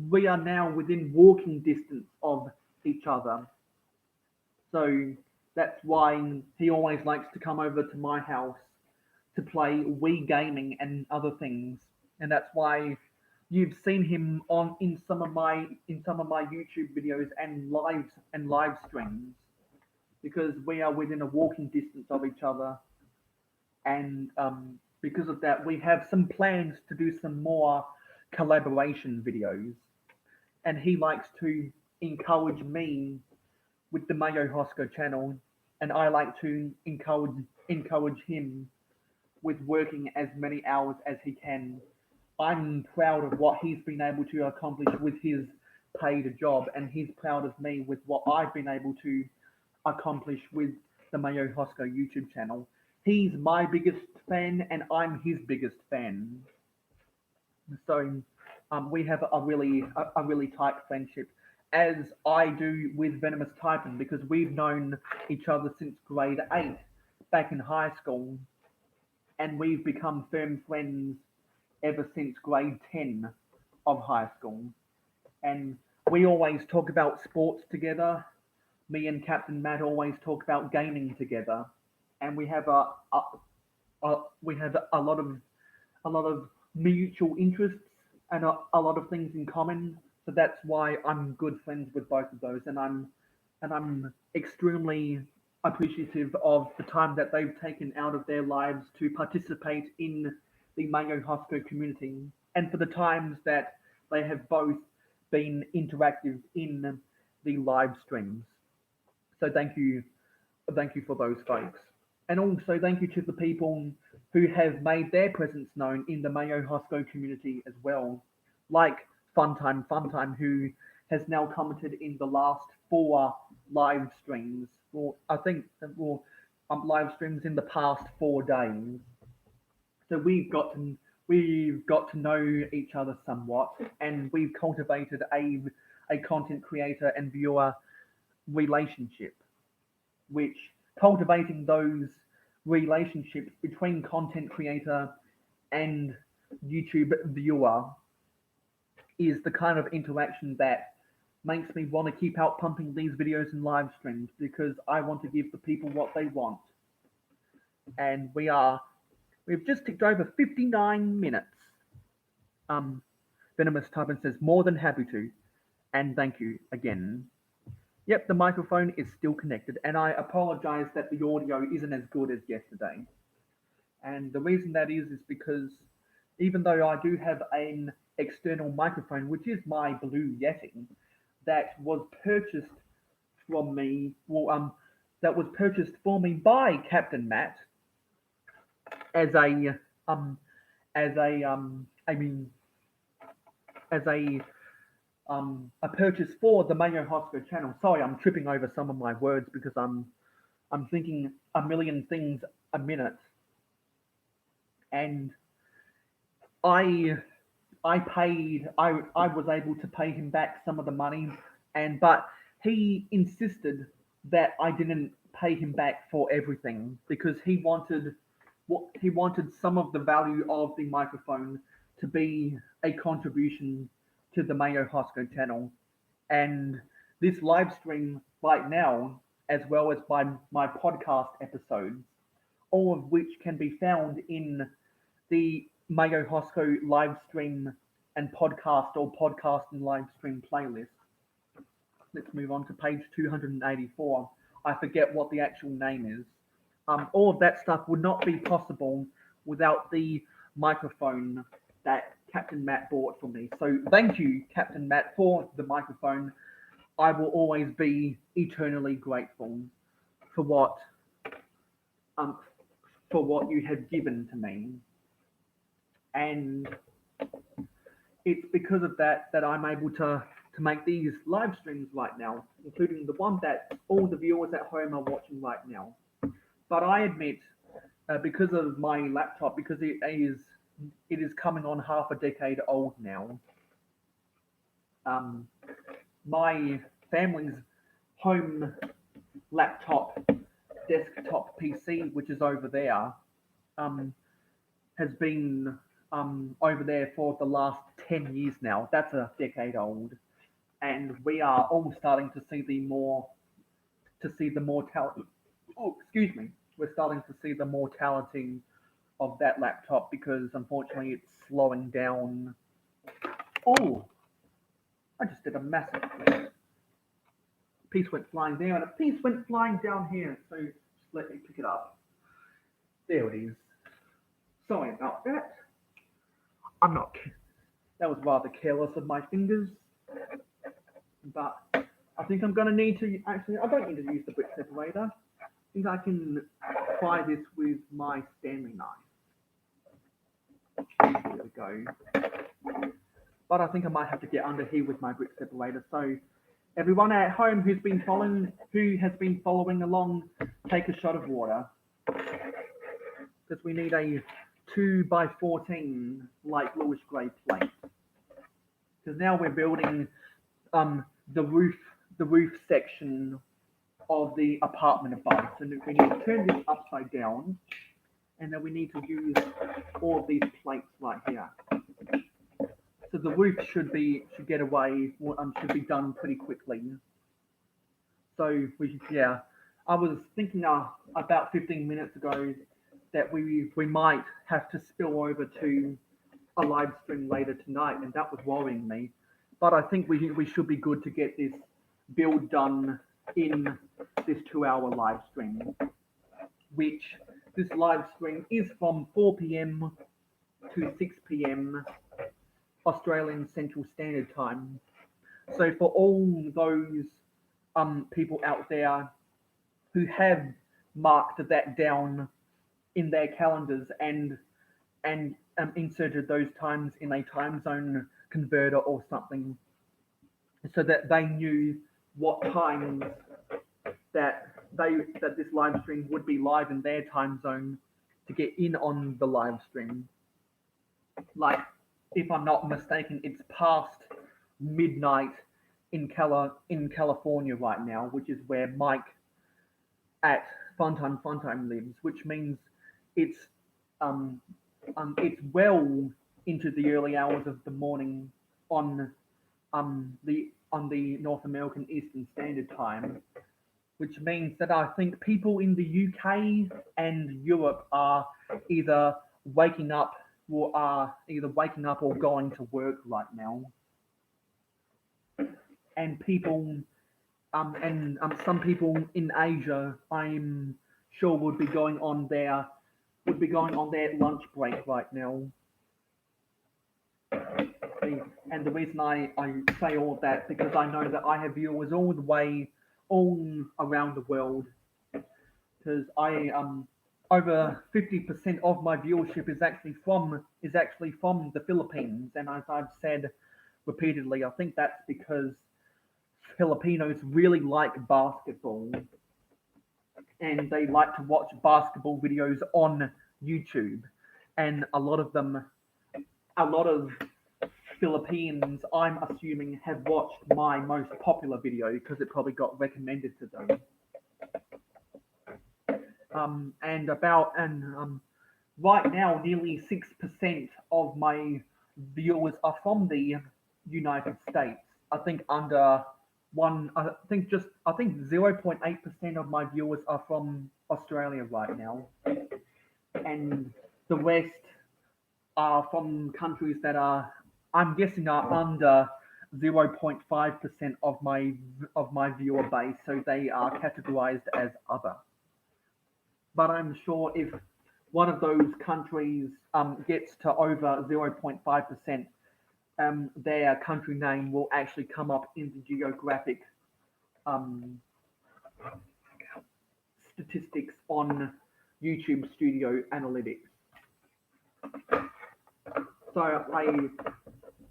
[SPEAKER 1] we are now within walking distance of each other. So that's why he always likes to come over to my house to play Wii gaming and other things. And that's why you've seen him on in some of my YouTube videos and live streams, because we are within a walking distance of each other. And because of that, we have some plans to do some more collaboration videos. And he likes to encourage me with the Mayo Hosko channel, and I like to encourage him with working as many hours as he can. I'm proud of what he's been able to accomplish with his paid job, and he's proud of me with what I've been able to accomplish with the Mayo Hosko YouTube channel. He's my biggest fan, and I'm his biggest fan. So we have a really tight friendship, as I do with Venomous Titan, because we've known each other since grade 8 back in high school, and we've become firm friends ever since grade 10 of high school. And we always talk about sports together. Me and Captain Matt always talk about gaming together, and we have a lot of mutual interests and a lot of things in common. So that's why I'm good friends with both of those, and I'm extremely appreciative of the time that they've taken out of their lives to participate in the Mayo Hosko community, and for the times that they have both been interactive in the live streams. So thank you for those folks, and also thank you to the people who have made their presence known in the Mayo Hosko community as well, like Funtime, who has now commented in the last 4 live streams. Well, I think well, live streams in the past 4 days. So we've got to know each other somewhat, and we've cultivated a content creator and viewer relationship, which cultivating those relationships between content creator and YouTube viewer is the kind of interaction that makes me want to keep out pumping these videos and live streams, because I want to give the people what they want. And we've just ticked over 59 minutes. Venomous Typin says more than happy to, and thank you again. Yep, the microphone is still connected, and I apologize that the audio isn't as good as yesterday. And the reason that is because even though I do have an external microphone, which is my Blue Yeti, that was purchased from me, that was purchased for me by Captain Matt as a um as a I mean as a purchase for the Mayo Hosko channel. Sorry, I'm tripping over some of my words because I'm thinking a million things a minute, and I I was able to pay him back some of the money, but he insisted that I didn't pay him back for everything because he wanted some of the value of the microphone to be a contribution to the Mayo Hosko channel. And this live stream right now, as well as my podcast episodes, all of which can be found in the Mayo Hosko live stream and podcast or podcast and live stream playlist. Let's move on to page 284. I forget what the actual name is. All of that stuff would not be possible without the microphone that Captain Matt bought for me. So thank you, Captain Matt, for the microphone. I will always be eternally grateful for what you have given to me. And it's because of that that I'm able to make these live streams right now, including the one that all the viewers at home are watching right now. But I admit, because of my laptop, because it is coming on half a decade old now, my family's home laptop, desktop PC, which is over there, has been over there for the last 10 years now. That's a decade old. And we are all starting to see the mortality. Oh, excuse me. We're starting to see the mortality of that laptop because unfortunately it's slowing down. Oh, I just did a massive flip. A piece went flying there and a piece went flying down here. So just let me pick it up. There it is. Sorry about that. That was rather careless of my fingers. But I think I'm going to need to, actually, I don't need to use the brick separator. I think I can pry this with my Stanley knife. There we go. But I think I might have to get under here with my brick separator. So everyone at home who has been following along, take a shot of water. Because we need a 2x14 light bluish grey plate. Because now we're building the roof section of the apartment above. So we need to turn this upside down, and then we need to use all of these plates right here. So the roof should be done pretty quickly. So I was thinking about 15 minutes ago that we might have to spill over to a live stream later tonight, and that was worrying me. But I think we should be good to get this build done in this 2-hour live stream, which this live stream is from 4 p.m. to 6 p.m. Australian Central Standard Time. So for all those people out there who have marked that down in their calendars and inserted those times in a time zone converter or something, so that they knew what times that this live stream would be live in their time zone to get in on the live stream. Like, if I'm not mistaken, it's past midnight in California right now, which is where Mike at Funtime lives, which means it's well into the early hours of the morning on the North American Eastern Standard Time, which means that I think people in the UK and Europe are either waking up or going to work right now, and some people in Asia, I'm sure would be going on their lunch break right now. And the reason I say all of that because I know that I have viewers all around the world, because over 50% of my viewership is actually from the Philippines, and as I've said repeatedly, I think that's because Filipinos really like basketball, and they like to watch basketball videos on YouTube, and a lot of Philippines, I'm assuming, have watched my most popular video because it probably got recommended to them. And right now nearly 6% of my viewers are from the United States. I think under one. I think 0.8% of my viewers are from Australia right now, and the rest are from countries that are, I'm guessing, are under 0.5% of my viewer base, so they are categorized as other. But I'm sure if one of those countries gets to over 0.5%, their country name will actually come up in the geographic um, statistics on YouTube Studio Analytics. So I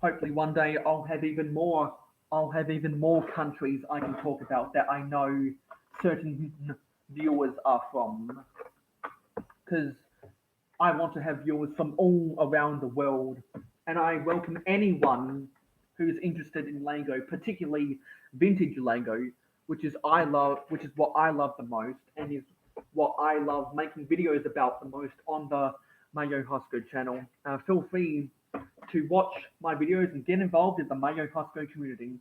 [SPEAKER 1] hopefully one day I'll have even more countries I can talk about that I know certain viewers are from, because I want to have viewers from all around the world, and I welcome anyone who's interested in Lego, particularly vintage Lego, which is what I love the most, and is what I love making videos about the most on the Mayo Hosko channel. Feel free to watch my videos and get involved in the Mayo Hosko community.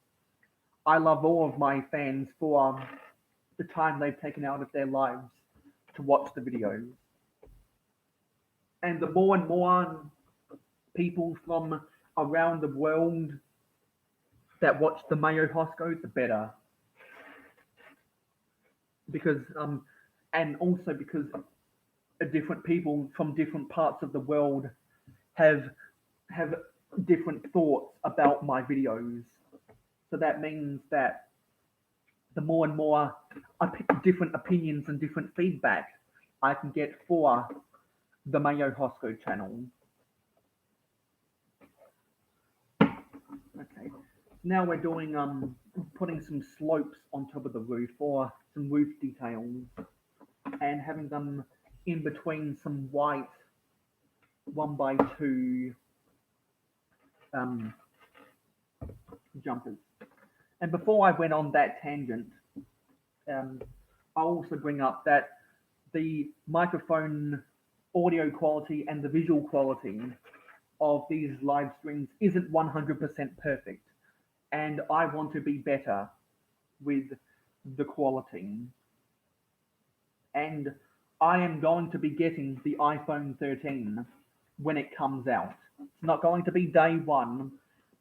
[SPEAKER 1] I love all of my fans for the time they've taken out of their lives to watch the videos. And the more and more people from around the world that watch the Mayo Hosko, the better. Because and also because different people from different parts of the world have different thoughts about my videos. So that means that the more and more different opinions and different feedback I can get for the Mayo Hosko channel. Okay, now we're doing putting some slopes on top of the roof for some roof details, and having them in between some white 1x2 jumpers. And before I went on that tangent, I'll also bring up that the microphone audio quality and the visual quality of these live streams isn't 100% perfect, and I want to be better with the quality. And I am going to be getting the iPhone 13 when it comes out. It's not going to be day one,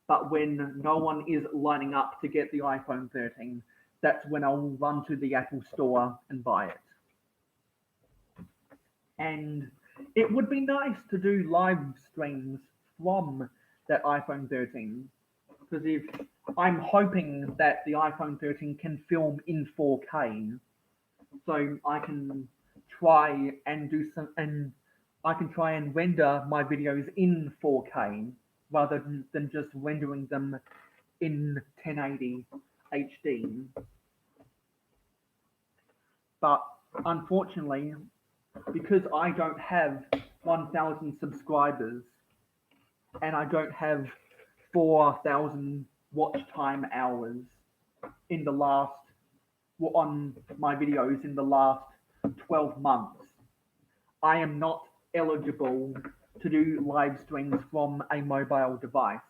[SPEAKER 1] but when no one is lining up to get the iPhone 13, that's when I'll run to the Apple store and buy it. And it would be nice to do live streams from that iPhone 13, because if I'm hoping that the iPhone 13 can film in 4K, so I can try and render my videos in 4K rather than just rendering them in 1080 HD. But unfortunately, because I don't have 1,000 subscribers and I don't have 4,000 watch time hours in the last on my videos in the last 12 months, I am not eligible to do live streams from a mobile device.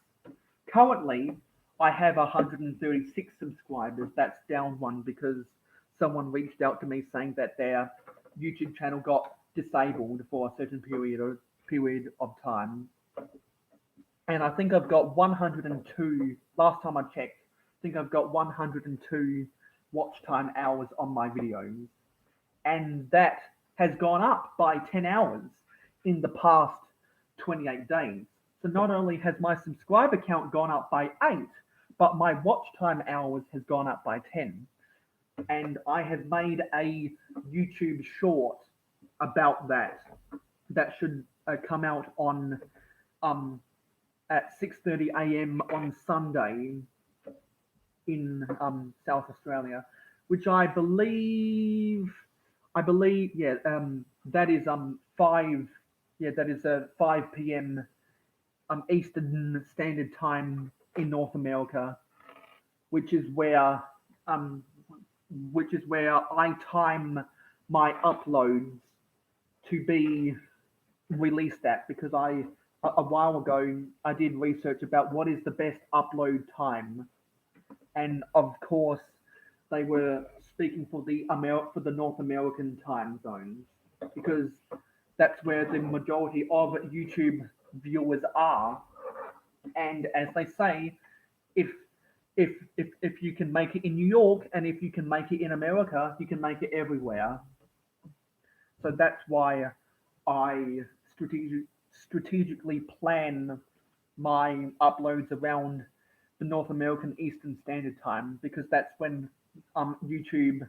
[SPEAKER 1] Currently, I have 136 subscribers. That's down one because someone reached out to me saying that their YouTube channel got disabled for a certain period of time. And I think I've got 102, last time I checked, I think I've got 102 watch time hours on my videos. And that has gone up by 10 hours in the past 28 days. So not only has my subscriber count gone up by 8, but my watch time hours has gone up by 10. And I have made a YouTube short about that. That should come out on at 6:30 a.m. on Sunday in South Australia, which I believe, yeah, that is 5 p.m. Eastern Standard Time in North America, which is where I time my uploads to be released at, because a while ago I did research about what is the best upload time, and of course they were speaking for the North American time zones, because that's where the majority of YouTube viewers are. And as they say, if if you can make it in New York, and if you can make it in America, you can make it everywhere. So that's why I strategically plan my uploads around the North American Eastern Standard Time, because um, YouTube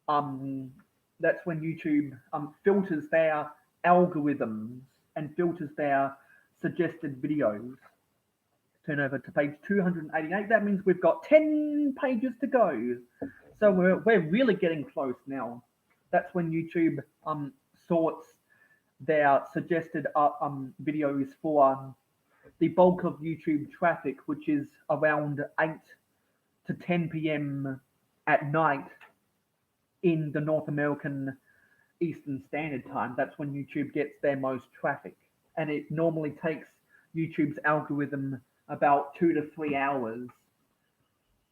[SPEAKER 1] um, filters their algorithms and filters their suggested videos. Turn over to page 288. That means we've got 10 pages to go. So we're really getting close now. That's when YouTube sorts their suggested videos for the bulk of YouTube traffic, which is around 8 to 10 p.m. at night in the North American Eastern Standard Time. That's when YouTube gets their most traffic. And it normally takes YouTube's algorithm about 2 to 3 hours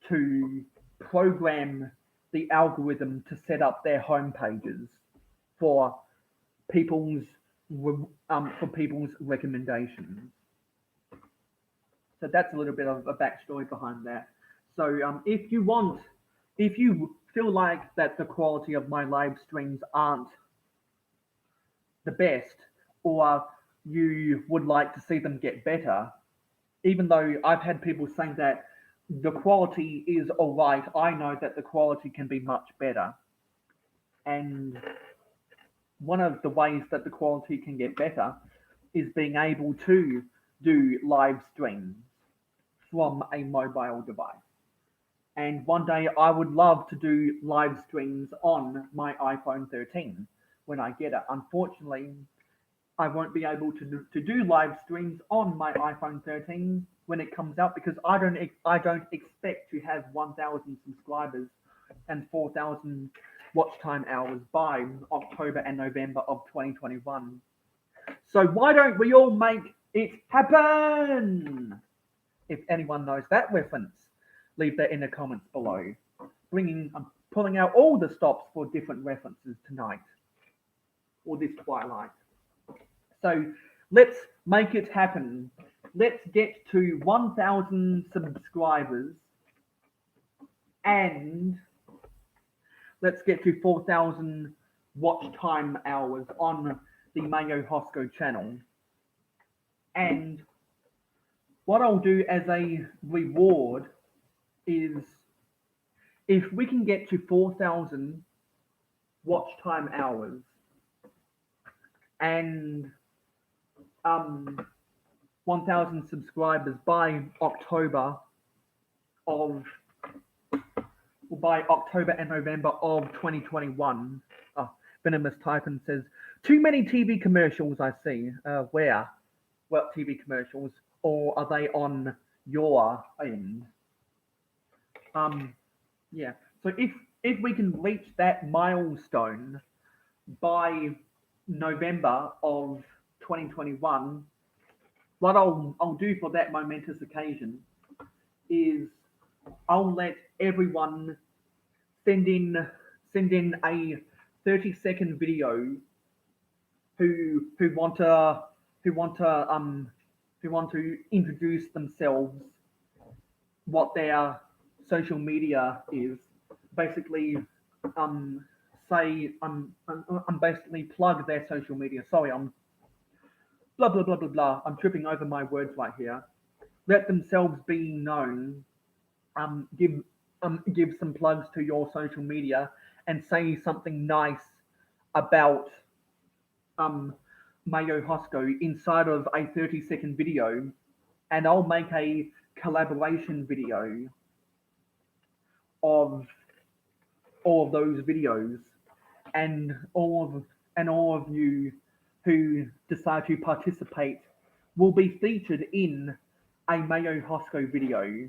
[SPEAKER 1] to program the algorithm to set up their home pages for people's people's recommendations. So that's a little bit of a backstory behind that. So if you feel like that the quality of my live streams aren't the best, or you would like to see them get better, even though I've had people saying that the quality is all right, I know that the quality can be much better. And one of the ways that the quality can get better is being able to do live streams from a mobile device. And one day I would love to do live streams on my iPhone 13 when I get it. Unfortunately, I won't be able to do live streams on my iPhone 13 when it comes out, because I don't expect to have 1,000 subscribers and 4,000 watch time hours by October and November of 2021. So why don't we all make it happen? If anyone knows that reference, leave that in the comments below. I'm pulling out all the stops for different references tonight, or this twilight. So let's make it happen. Let's get to 1,000 subscribers, and let's get to 4,000 watch time hours on the Mayo Hosko channel. And what I'll do as a reward is, if we can get to 4,000 watch time hours and 1,000 subscribers by October and November of 2021. Venomous Typhon says, too many TV commercials I see. Where? What TV commercials? Or are they on your end? Yeah. So if we can reach that milestone by November of 2021, what I'll do for that momentous occasion is I'll let everyone send in a 30-second video who want to introduce themselves, what their social media is. Basically, basically plug their social media. Sorry, I'm blah blah blah blah blah. I'm tripping over my words right here. Let themselves be known. Give some plugs to your social media, and say something nice about Mayo Hosko inside of a 30-second video, and I'll make a collaboration video of all of those videos, and all of you who decide to participate will be featured in a Mayo Hosko video,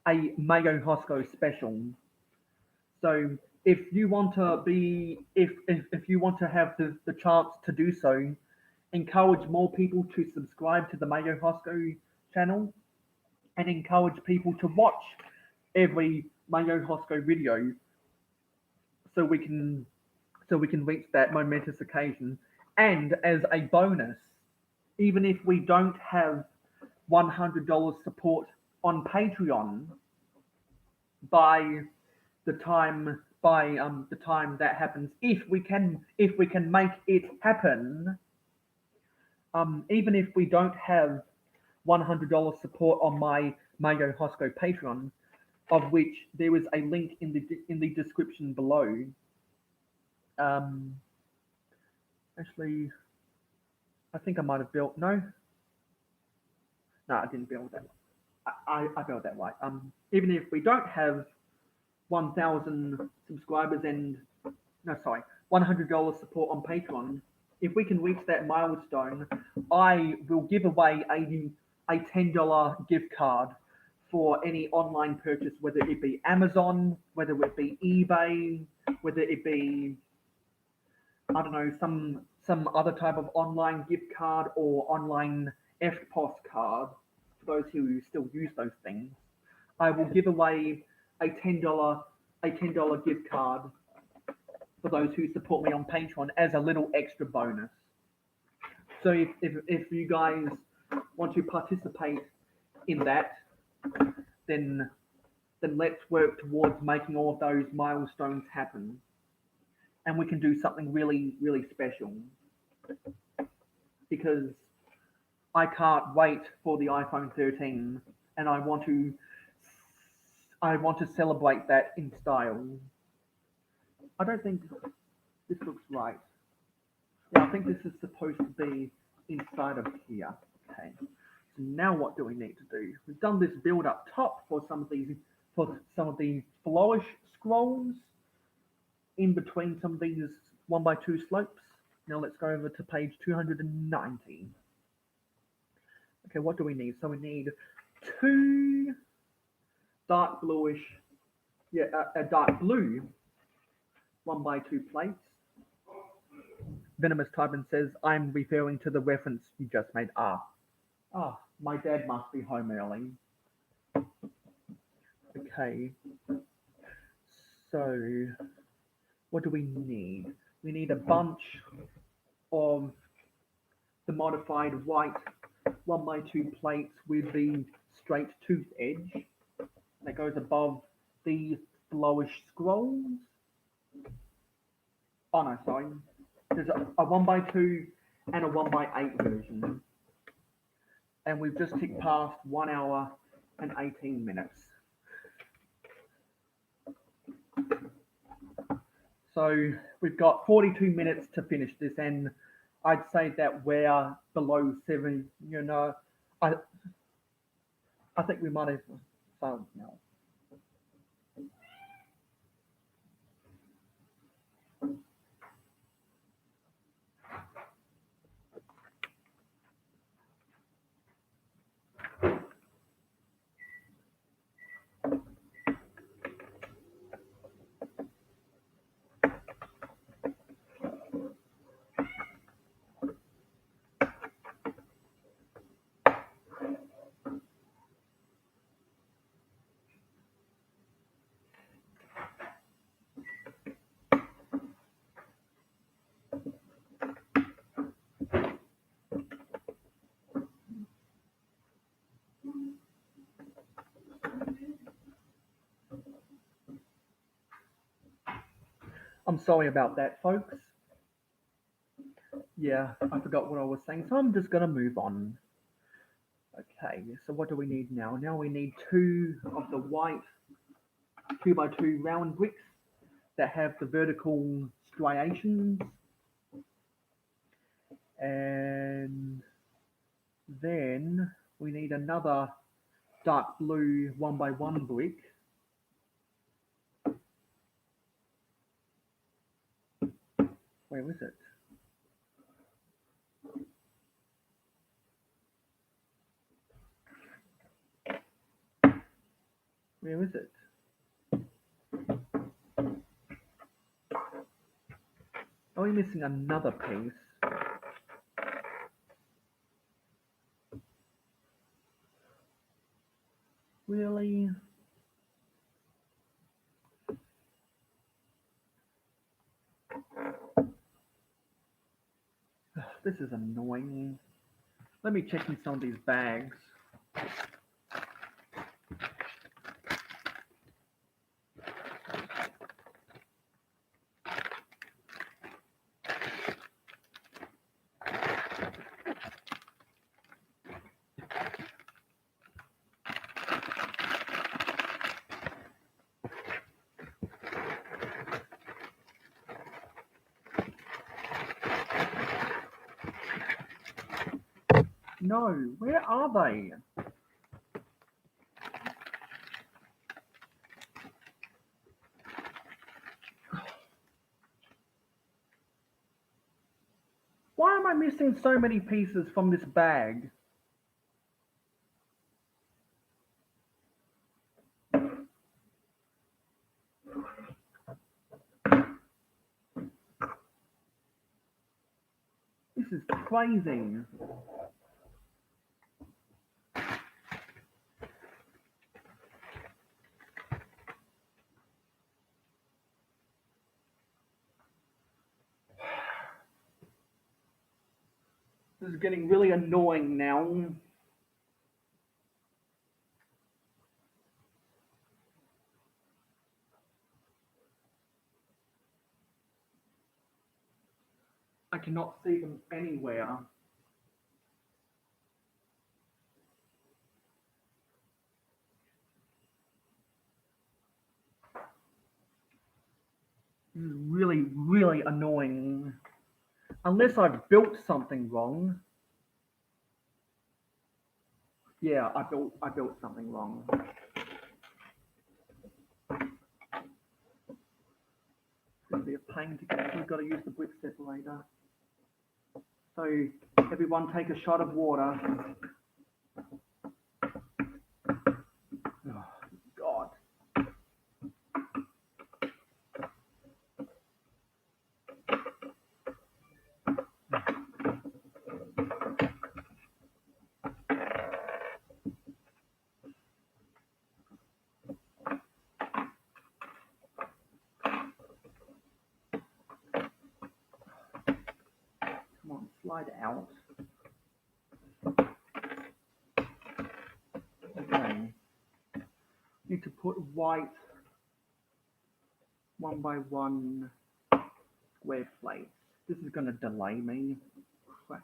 [SPEAKER 1] a Mayo Hosko special. So if you want to be if you want to have the chance to do so, encourage more people to subscribe to the Mayo Hosko channel and encourage people to watch every Mayo Hosko video so we can reach that momentous occasion. And as a bonus, even if we don't have $100 support on Patreon by the time that happens, if we can make it happen, even if we don't have $100 support on my Mayo Hosko Patreon, of which there is a link in the description below. Actually, I think I might have built no, I didn't build that. I built that right. Even if we don't have 1,000 subscribers and no, sorry, $100 support on Patreon, if we can reach that milestone, I will give away a $10 gift card for any online purchase, whether it be Amazon, whether it be eBay, whether it be I don't know some other type of online gift card or online FPOS card for those who still use those things. I will give away a $10 gift card for those who support me on Patreon as a little extra bonus. So if you guys want to participate in that, then let's work towards making all of those milestones happen, and we can do something really really special because I can't wait for the iPhone 13, and I want to celebrate that in style. I don't think this looks right. Yeah, I think this is supposed to be inside of here. Okay. So now what do we need to do? We've done this build up top for some of these flourish scrolls in between some of these 1x2 slopes. Now let's go over to page 290. Okay, what do we need? So we need two dark bluish, a dark blue 1x2 plates. Venomous Typin says, I'm referring to the reference you just made. My dad must be home early. Okay. So, what do we need? We need a bunch of the modified white 1x2 plates with the straight tooth edge that goes above the flourish scrolls. Oh no, sorry. There's a 1x2 and a 1x8 version. And we've just ticked past 1 hour and 18 minutes. So we've got 42 minutes to finish this, and I'd say that we're below 7. I think we might have failed now. I'm sorry about that, folks. Yeah, I forgot what I was saying, so I'm just going to move on. Okay, so what do we need now? Now we need 2 of the white 2x2 round bricks that have the vertical striations. And then we need another dark blue 1x1 brick. Where is it? Where is it? we missing another piece? Really? This is annoying. Let me check in some of these bags. No, where are they? Why am I missing so many pieces from this bag? This is crazy. This is getting really annoying now. I cannot see them anywhere. This is really, really annoying. Unless I've built something wrong. Yeah, I built something wrong. It'll be a pain to get. We've got to use the brick separator. So everyone take a shot of water. Oh, God. Come on, slide out. Okay. Need to put white 1x1 square plates. This is going to delay me. Crap.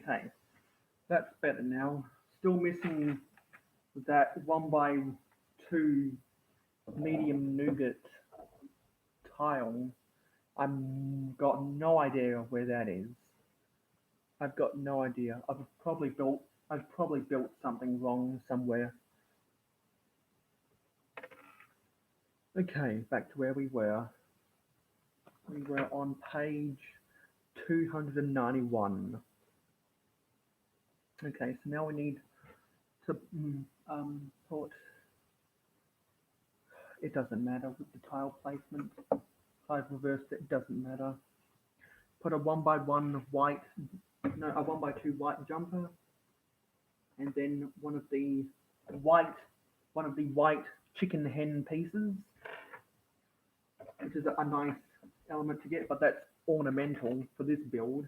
[SPEAKER 1] Okay, that's better now. Still missing that 1x2 medium nougat tile. I've got no idea where that is. I've got no idea. I've probably built something wrong somewhere. Okay, back to where we were. We were on page 291. Okay, so now we need to put. It doesn't matter with the tile placement. I've reversed it. It doesn't matter. Put a 1x1 white, no, a 1x2 white jumper, and then one of the white chicken hen pieces, which is a nice element to get, but that's ornamental for this build.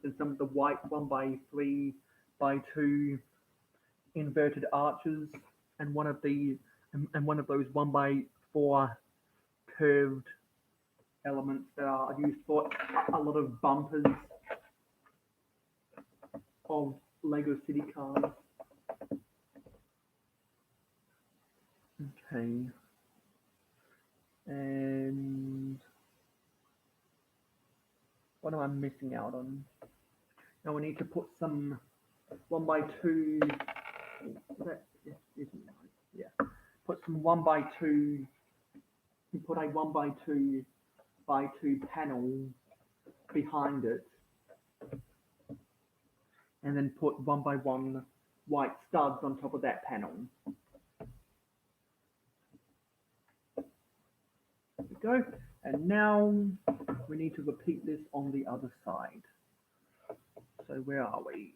[SPEAKER 1] And some of the white 1x3x2 inverted arches, and one of those 1x4 curved elements that are used for a lot of bumpers of Lego City cars. Okay. And what am I missing out on? Now we need to put some 1x2. That isn't right. Yeah. Put some 1x2. You put a 1x2 by 2 panel behind it, and then put 1x1 white studs on top of that panel. There we go. And now we need to repeat this on the other side. So where are we?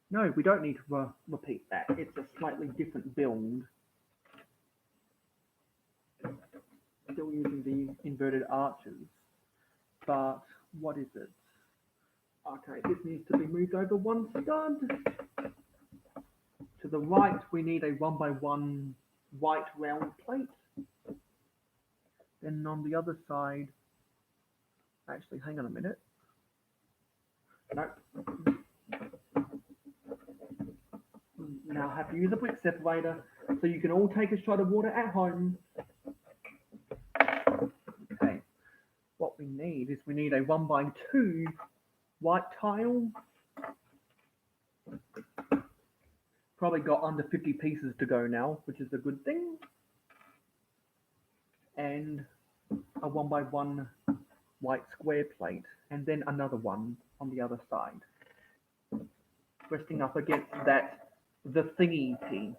[SPEAKER 1] No, we don't need to repeat that. It's a slightly different build. Still using the inverted arches. But what is it? Okay, this needs to be moved over one stud. To the right, we need a 1x1 white round plate. Then on the other side, actually, hang on a minute. Nope. Now I have to use a brick separator, so you can all take a shot of water at home. Okay. What we need is we need a 1x2 white tile. Probably got under 50 pieces to go now, which is a good thing. And a 1x1 white square plate, and then another one on the other side, resting up against that the thingy piece.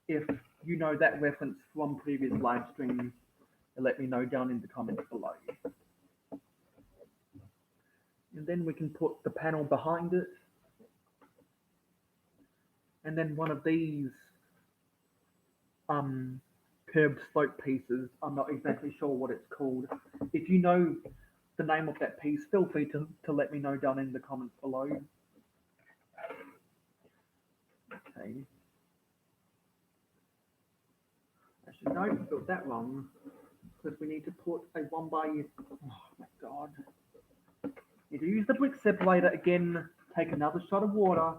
[SPEAKER 1] If you know that reference from previous live streams, let me know down in the comments below. And then we can put the panel behind it, and then one of these curved slope pieces. I'm not exactly sure what it's called. If you know the name of that piece, feel free to let me know down in the comments below. Okay. Actually, no, I built that wrong. Because we need to put a 1x... Oh my god. Need to use the brick separator again. Take another shot of water.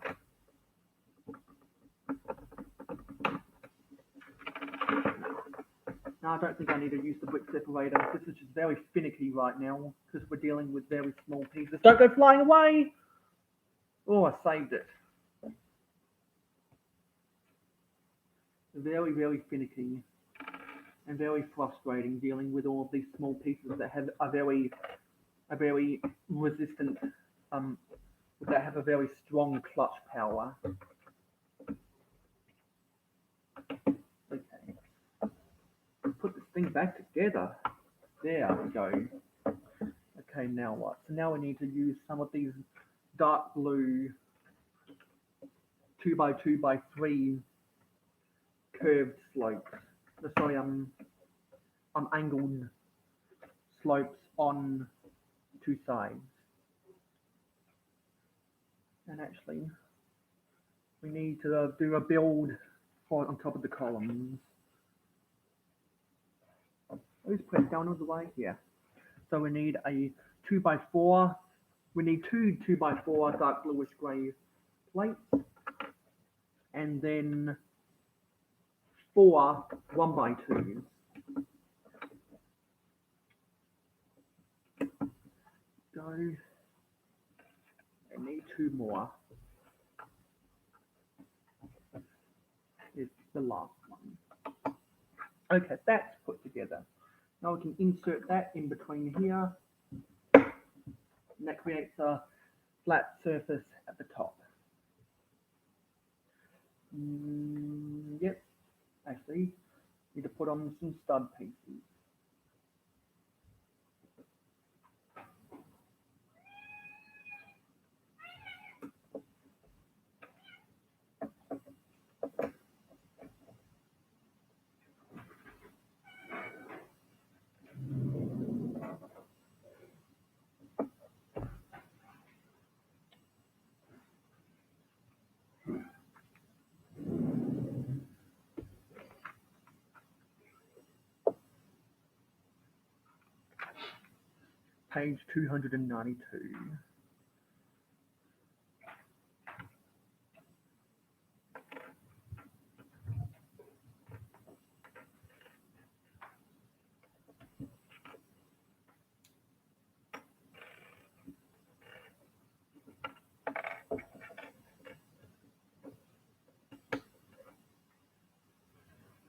[SPEAKER 1] No, I don't think I need to use the brick separator. This is just very finicky right now because we're dealing with very small pieces. Don't go flying away! Oh, I saved it. Very, very finicky and very frustrating dealing with all of these small pieces that have a very resistant, that have a very strong clutch power. Okay. Put this thing back together. There we go. Okay, now what? So now we need to use some of these dark blue 2x2x3 curved slopes. Sorry, angled slopes on two sides. And actually, we need to do a build for on top of the columns. Let's press down all the way here. So we need a 2x4. We need two 2x4 dark bluish grey plates, and then 4 1x2s. Go. I need 2 more. Is the last one. Okay, that's put together. Now we can insert that in between here. And that creates a flat surface at the top. Yep. Actually, need to put on some stud pieces. page 292.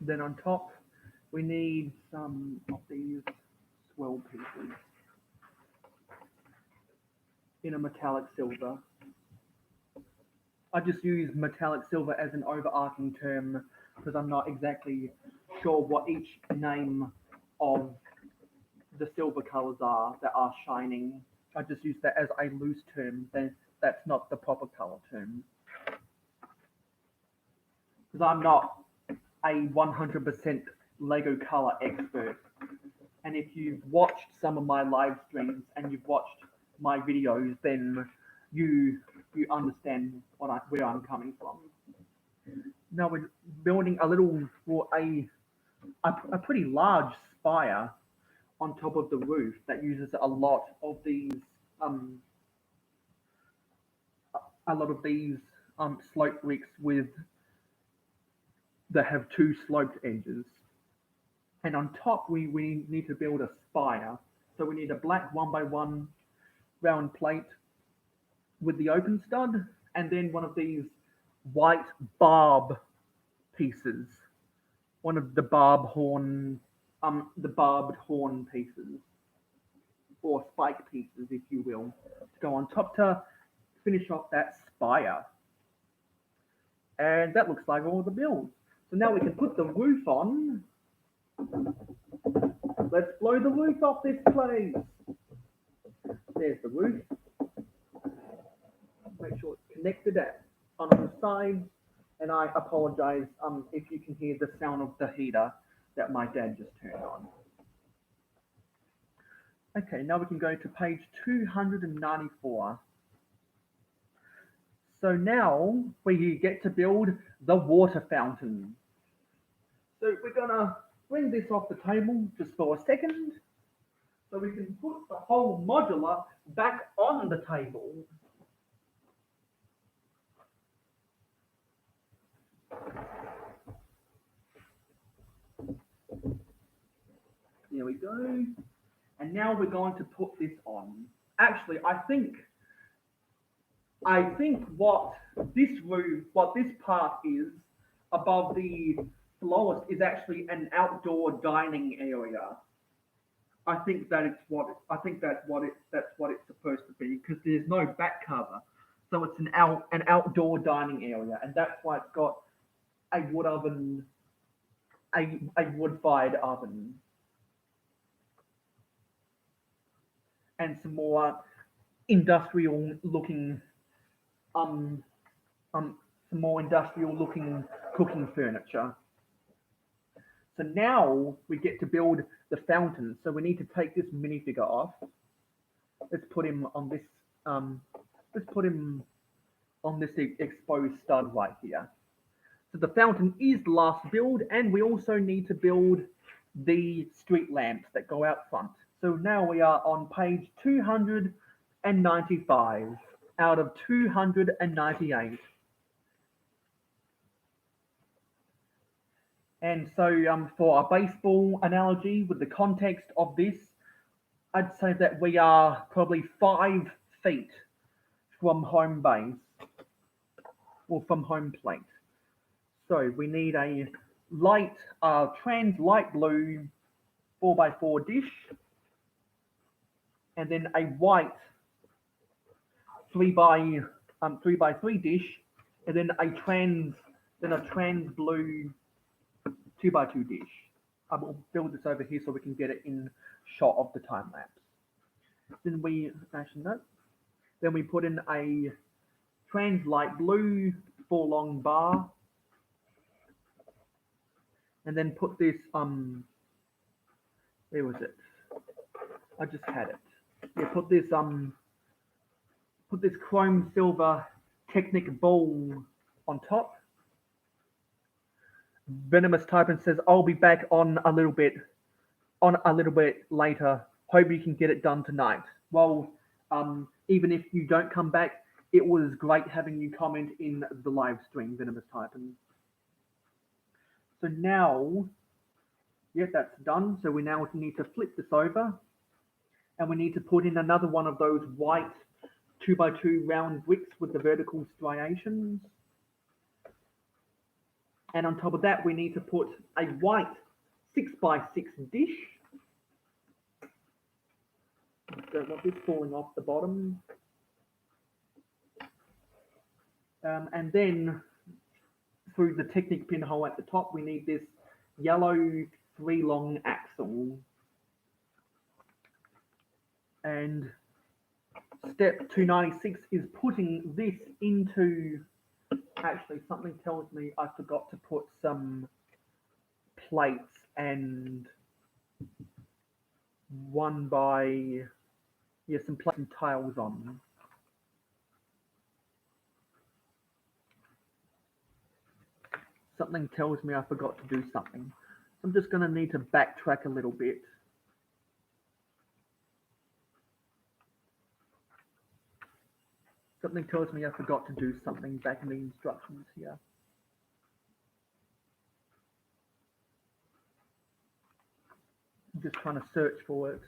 [SPEAKER 1] Then on top, we need some of these swirl pieces in a metallic silver. I just use metallic silver as an overarching term because I'm not exactly sure what each name of the silver colors are that are shining. I just use that as a loose term. Then that's not the proper color term. Because I'm not a 100% Lego color expert. And if you've watched some of my live streams and you've watched my videos, then you understand where I'm coming from. Now we're building a pretty large spire on top of the roof that uses a lot of these slope bricks that have two sloped edges. And on top we need to build a spire. So we need a black 1x1 round plate with the open stud, and then one of these white barb pieces, one of the barbed horn pieces, or spike pieces, if you will, to go on top to finish off that spire. And that looks like all the builds. So now we can put the roof on. Let's blow the roof off this place. There's the roof. Make sure it's connected on the sides. And I apologize if you can hear the sound of the heater that my dad just turned on. Okay, now we can go to page 294. So now we get to build the water fountain. So we're gonna bring this off the table just for a second so we can put the whole modular back on the table. There we go. And now we're going to put this on. Actually, I think what this part is above the floor is actually an outdoor dining area. I think that's what it's supposed to be, because there's no back cover, so it's an outdoor dining area, and that's why it's got a wood oven, a wood-fired oven, and some more industrial-looking cooking furniture. So now we get to build the fountain. So we need to take this minifigure off. Let's put him on this. Exposed stud right here. So the fountain is the last build, and we also need to build the street lamps that go out front. So now we are on page 295 out of 298. And so for a baseball analogy with the context of this, I'd say that we are probably 5 feet from home base, or from home plate. So we need a trans light blue 4x4 dish, and then a white 3x3 dish, and then a trans blue 2x2 dish. I will build this over here so we can get it in shot of the time lapse. Then we put in a trans light blue 4 long bar, and then put this where was it? I just had it. Yeah, put this chrome silver Technic ball on top. Venomous Typin says, I'll be back on a little bit later. Hope you can get it done tonight. Well, even if you don't come back, it was great having you comment in the live stream, Venomous Titan. So now, yeah, that's done. So we now need to flip this over, and we need to put in another one of those white 2x2 round bricks with the vertical striations. And on top of that, we need to put a white 6x6 dish. Don't want this falling off the bottom. And then through the Technic pinhole at the top, we need this yellow 3-long axle. And step 296 is putting this into, actually something tells me I forgot to put some plates and some plates and tiles on. Something tells me I forgot to do something. I'm just going to need to backtrack a little bit. Something tells me I forgot to do something back in the instructions here. I'm just trying to search for it.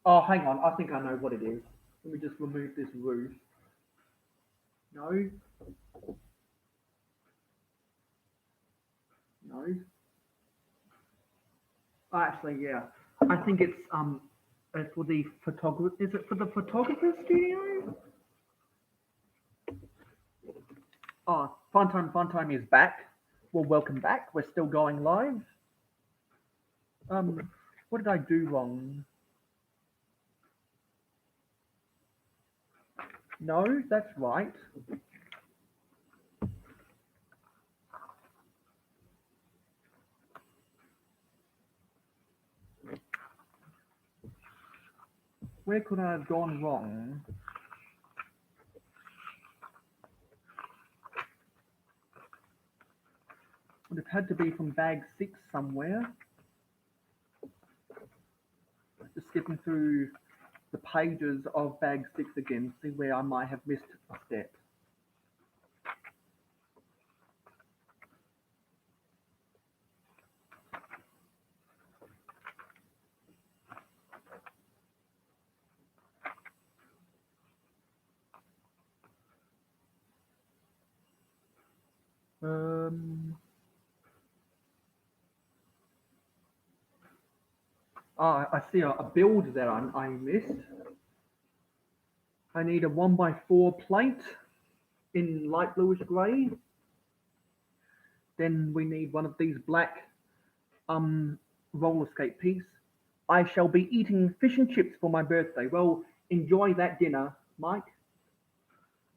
[SPEAKER 1] Oh, hang on. I think I know what it is. Let me just remove this roof. No. No. Oh, actually, yeah. I think it's for the photographer. Is it for the photographer studio? Oh, Fun Time is back. Well, welcome back. We're still going live. What did I do wrong? No, that's right. Where could I have gone wrong? Would have had to be from bag 6 somewhere. Just skipping through the pages of bag 6 again, see where I might have missed a step. I see a build that I missed. I need a 1x4 plate in light bluish grey. Then we need one of these black roller skate piece. I shall be eating fish and chips for my birthday. Well, enjoy that dinner, Mike.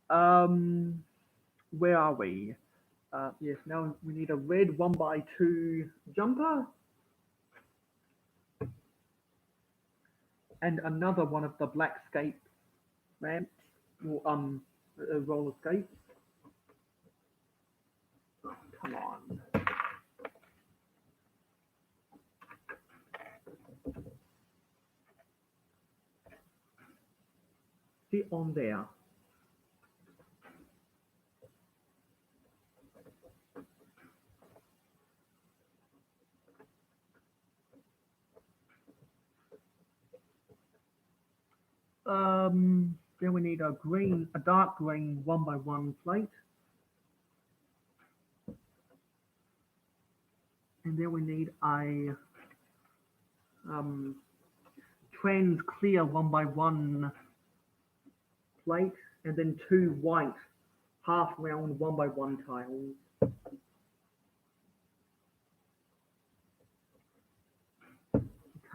[SPEAKER 1] Where are we? Yes, now we need a red 1x2 jumper. And another one of the black skate ramps, or roller skates. Come on. Sit on there. Then we need a dark green 1x1 plate. And then we need a trans clear 1x1 plate, and then 2 white half round 1x1 tiles.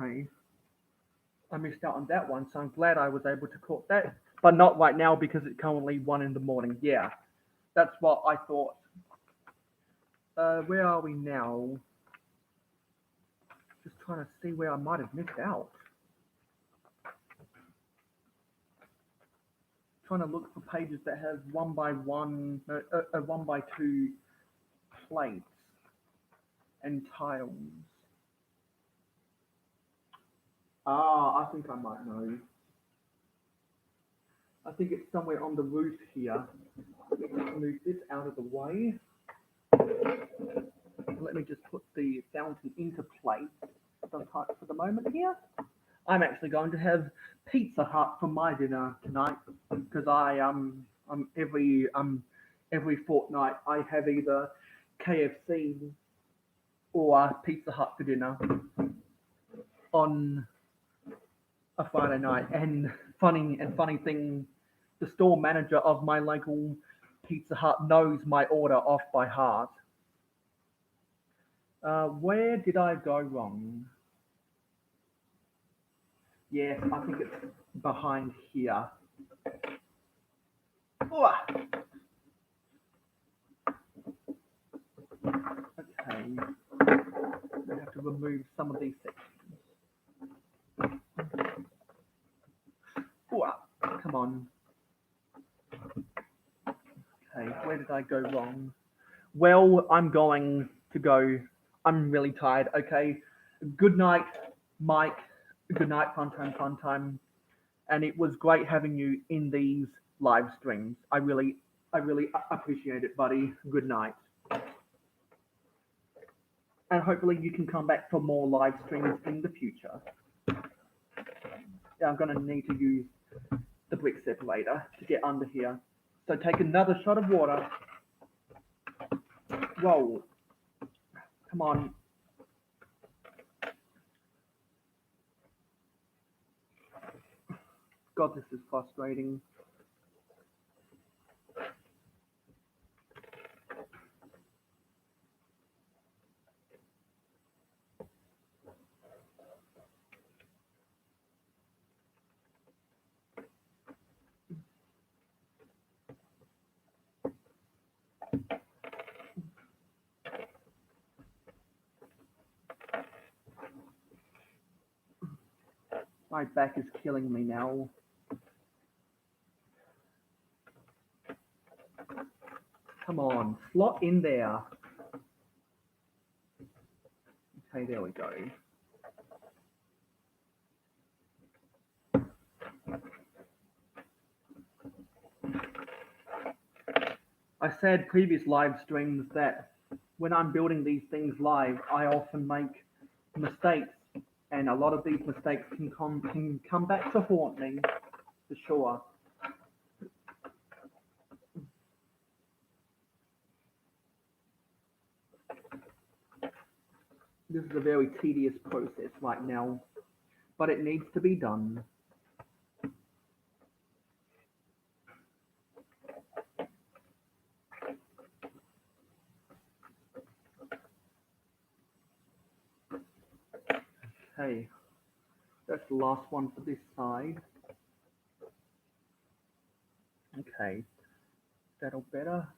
[SPEAKER 1] Okay. I missed out on that one, so I'm glad I was able to caught that, but not right now because it's currently 1 in the morning. Yeah, that's what I thought. Where are we now? Just trying to see where I might have missed out. Trying to look for pages that have 1x1, 1x2 plates and tiles. Ah, I think I might know. I think it's somewhere on the roof here. Let me just move this out of the way. Let me just put the fountain into place for the moment here. I'm actually going to have Pizza Hut for my dinner tonight because every fortnight I have either KFC or Pizza Hut for dinner on a Friday night. And funny thing, the store manager of my local Pizza Hut knows my order off by heart. Where did I go wrong? Yes, I think it's behind here. Oh, okay. I have to remove some of these sections. Oh, come on. Okay, where did I go wrong? Well, I'm going to go. I'm really tired. Okay. Good night, Mike. Good night, fun time. And it was great having you in these live streams. I really appreciate it, buddy. Good night. And hopefully you can come back for more live streams in the future. Yeah, I'm gonna need to use the brick separator to get under here. So take another shot of water. Whoa. Come on. God, this is frustrating. My back is killing me now. Come on, slot in there. Okay, there we go. I said previous live streams that when I'm building these things live, I often make mistakes, and a lot of these mistakes can come back to haunt me, for sure. This is a very tedious process right now, but it needs to be done. Okay, that's the last one for this side. Okay, that'll better.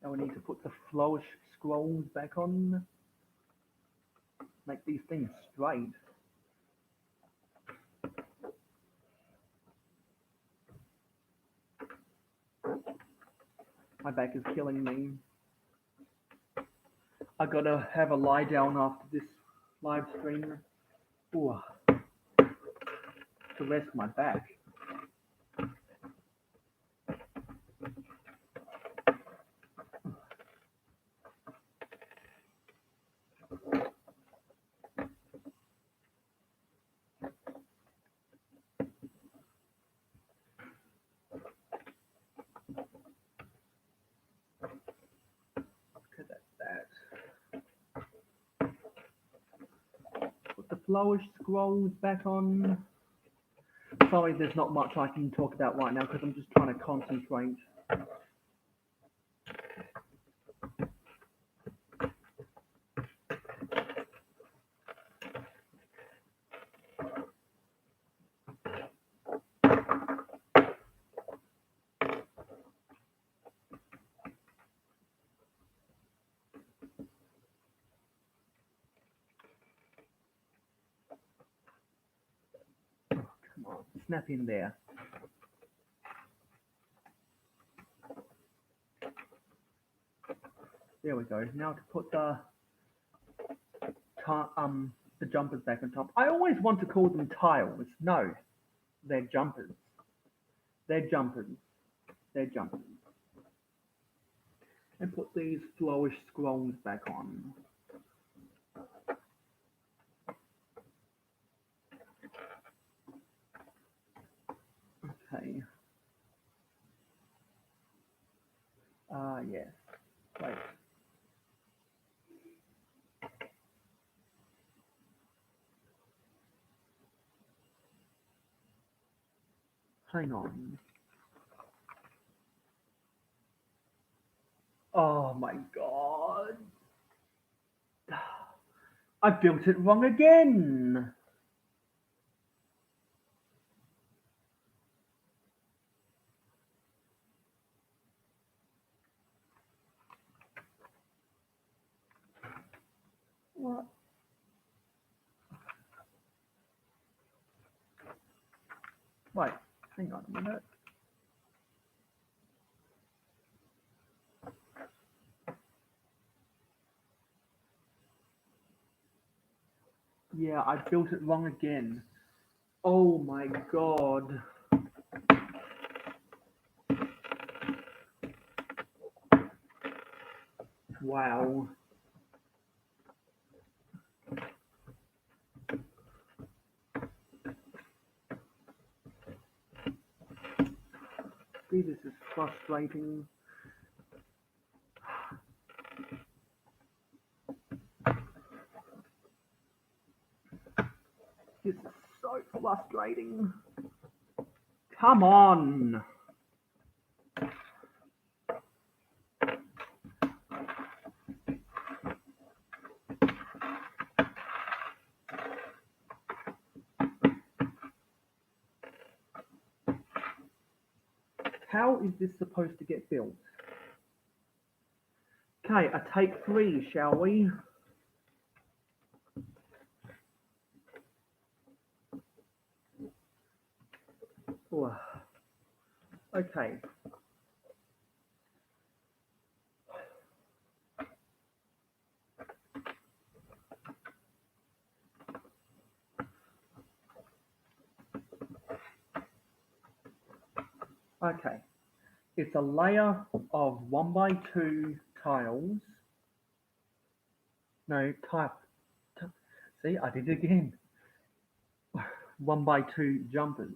[SPEAKER 1] Now we need to put the flourish scrolls back on. Make these things straight. My back is killing me. I gotta have a lie down after this live stream. Ooh, to rest my back. Okay, that's that. Put the flourish scrolls back on. Sorry, there's not much I can talk about right now because I'm just trying to concentrate. Come on, snap in there. There we go. Now to put the the jumpers back on top. I always want to call them tiles. No, they're jumpers. They're jumpers. They're jumpers. And put these flowish scrolls back on. Okay. Yes. Wait. Hang on. Oh my god. I built it wrong again. What? Wait, hang on a minute. Yeah, I built it wrong again. Oh my god. Wow. See, this is frustrating. This is so frustrating. Come on. How is this supposed to get built? Okay, a take 3, shall we? Ooh. Okay. Okay. It's a layer of 1x2 tiles. No, see, I did it again. 1x2 jumpers.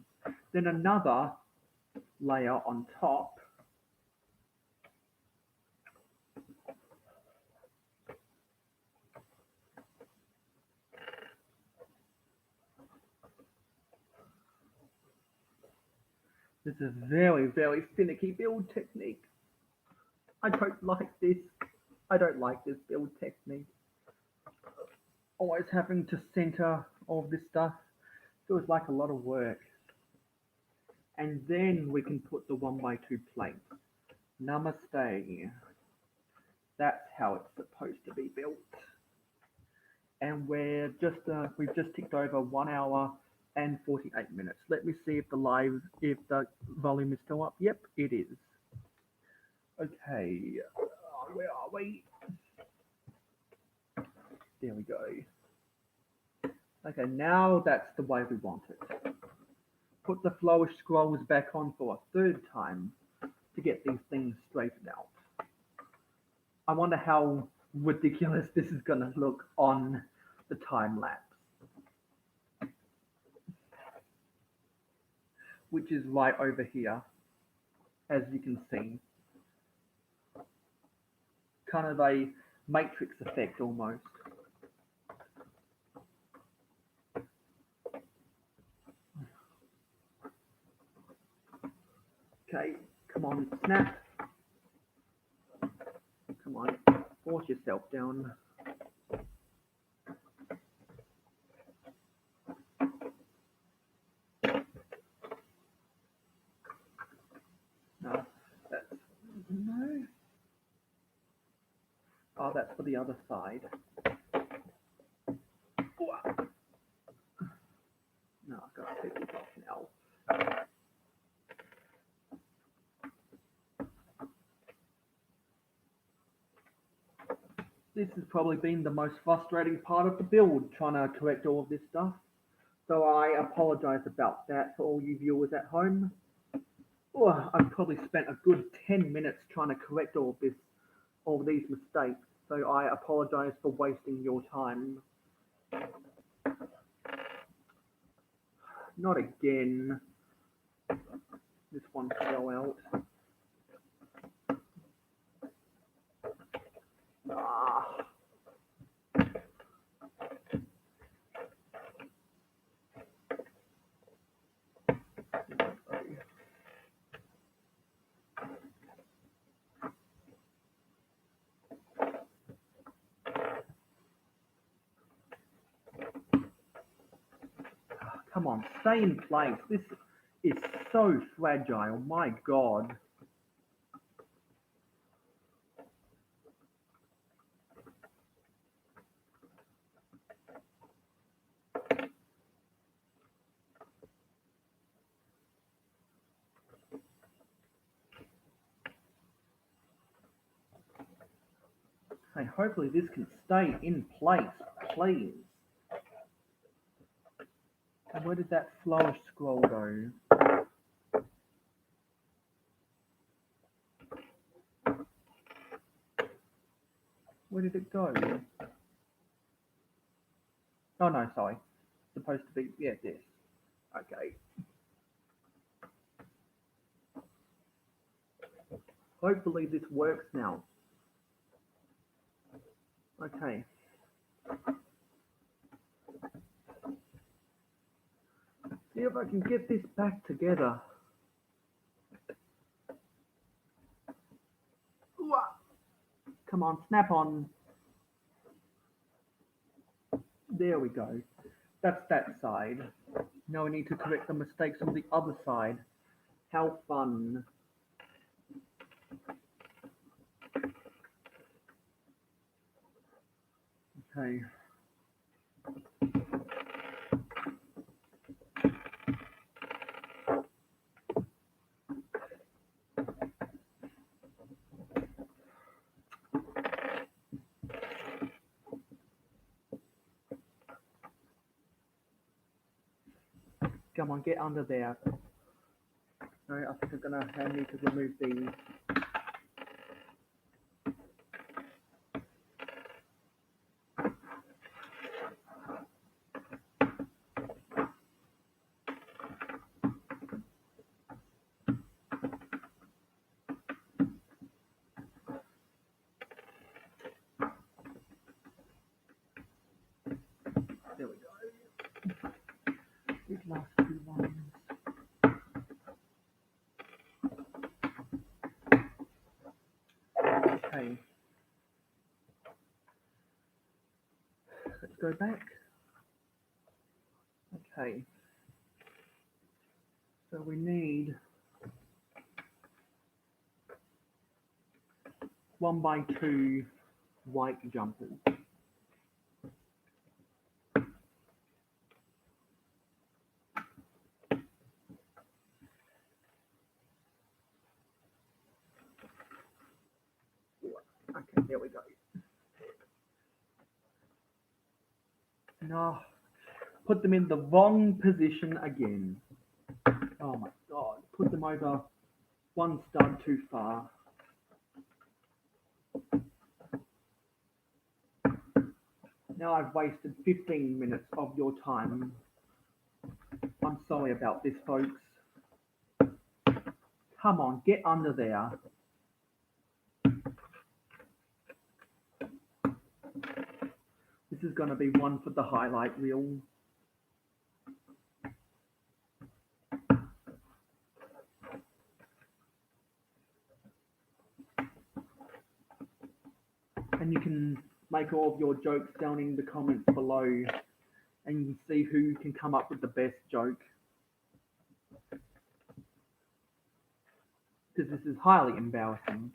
[SPEAKER 1] Then another layer on top. This is a very, very finicky build technique. I don't like this. I don't like this build technique. Always having to center all this stuff feels like a lot of work. And then we can put the 1x2 plate. Namaste. That's how it's supposed to be built. And we've just ticked over 1 hour and 48 minutes. Let me see if the volume is still up. Yep, it is. Okay, where are we? There we go. Okay, now that's the way we want it. Put the flowish scrolls back on for a third time to get these things straightened out. I wonder how ridiculous this is going to look on the time lapse, which is right over here, as you can see. Kind of a matrix effect almost. Okay, come on, snap. Come on, force yourself down. No, no. Oh, that's for the other side. No, I've got to take this off now. This has probably been the most frustrating part of the build, trying to correct all of this stuff. So I apologize about that for all you viewers at home. Oh, I've probably spent a good 10 minutes trying to correct all these mistakes. So I apologize for wasting your time. Not again. This one fell out. Ah. Come on, stay in place. This is so fragile. My God. Hey, hopefully this can stay in place, please. And where did that flourish scroll go? Where did it go? Oh no, sorry. Supposed to be, yeah, this. Okay. Hopefully this works now. Okay. See if I can get this back together. Come on, snap on. There we go. That's that side. Now we need to correct the mistakes on the other side. How fun. Okay. Come on, get under there. No, I think I'm gonna need to remove these. There we go. These last two ones. Okay. Let's go back. Okay. So we need 1x2 white jumpers. Okay, there we go. No, put them in the wrong position again. Oh my God, put them over one stud too far. Now I've wasted 15 minutes of your time. I'm sorry about this, folks. Come on, get under there. This is going to be one for the highlight reel. And you can make all of your jokes down in the comments below and see who can come up with the best joke. Because this is highly embarrassing.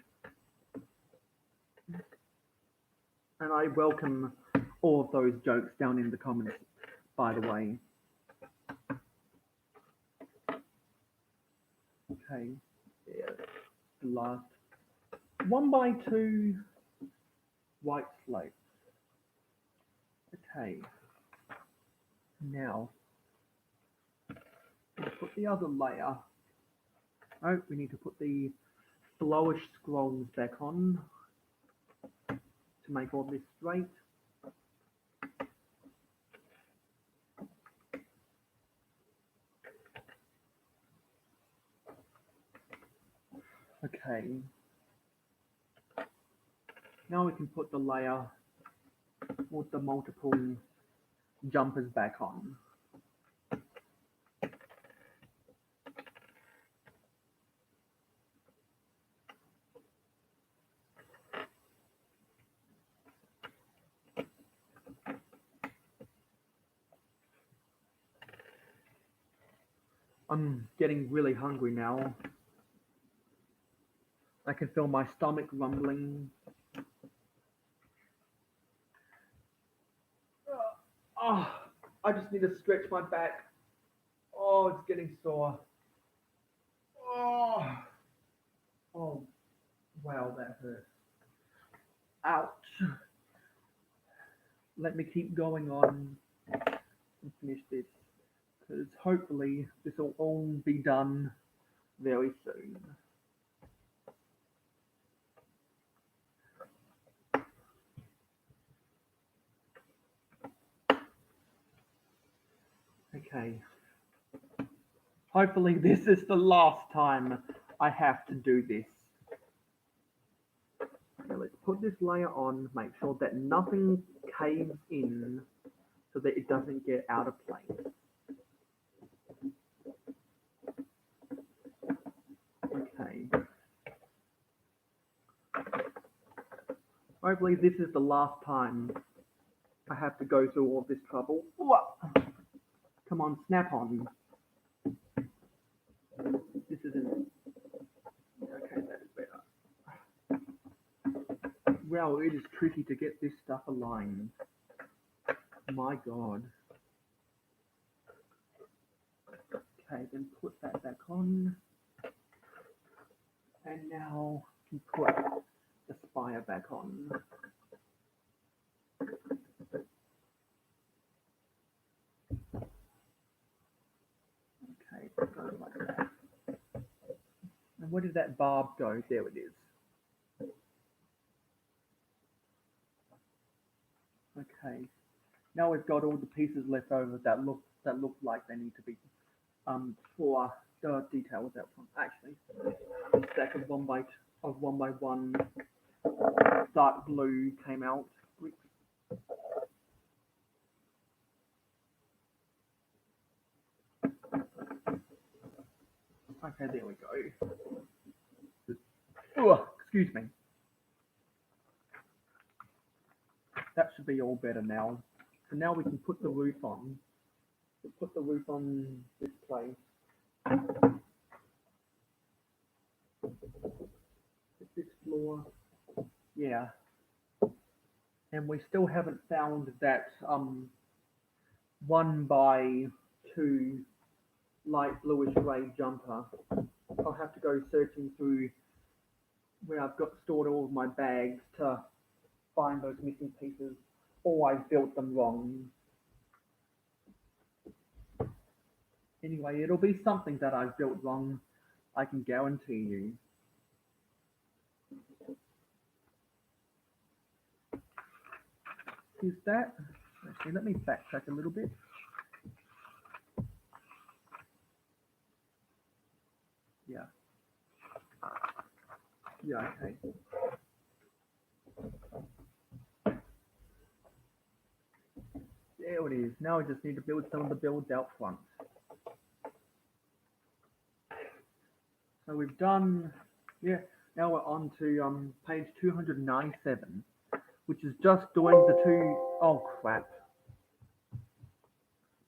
[SPEAKER 1] And I welcome all of those jokes down in the comments, by the way. Okay, yeah, the last 1x2 white slate. Okay. Now, let's put the other layer. Oh, we need to put the flowish scrolls back on to make all this straight. Okay. Now we can put the layer with the multiple jumpers back on. I'm getting really hungry now. I can feel my stomach rumbling. Oh, I just need to stretch my back. Oh, it's getting sore. Oh, oh, wow, that hurt. Ouch. Let me keep going on and finish this, because hopefully this will all be done very soon. Okay. Hopefully this is the last time I have to do this. Okay, let's put this layer on, make sure that nothing caves in so that it doesn't get out of place. Okay. Hopefully this is the last time I have to go through all this trouble. Come on, snap on. This isn't... Okay, that's better. Wow, it is tricky to get this stuff aligned. My God. Okay, then put that back on. And now you put the spire back on. Okay, go like that. And where did that barb go? There it is. Okay. Now we've got all the pieces left over that look like they need to be for the details out front. Actually, a stack of one by one dark blue came out. Okay, there we go. Oh, excuse me. That should be all better now. So now we can put the roof on. Put the roof on this place. This floor. Yeah. And we still haven't found that 1x2 light bluish grey jumper. I'll have to go searching through where I've got stored all of my bags to find those missing pieces, or I've built them wrong. Anyway, it'll be something that I've built wrong, I can guarantee you. Is that... Actually, let me backtrack a little bit. Yeah. Yeah, okay. There it is. Now I just need to build some of the builds out front. So we've done... Yeah, now we're on to page 297, which is just doing the two... Oh, crap.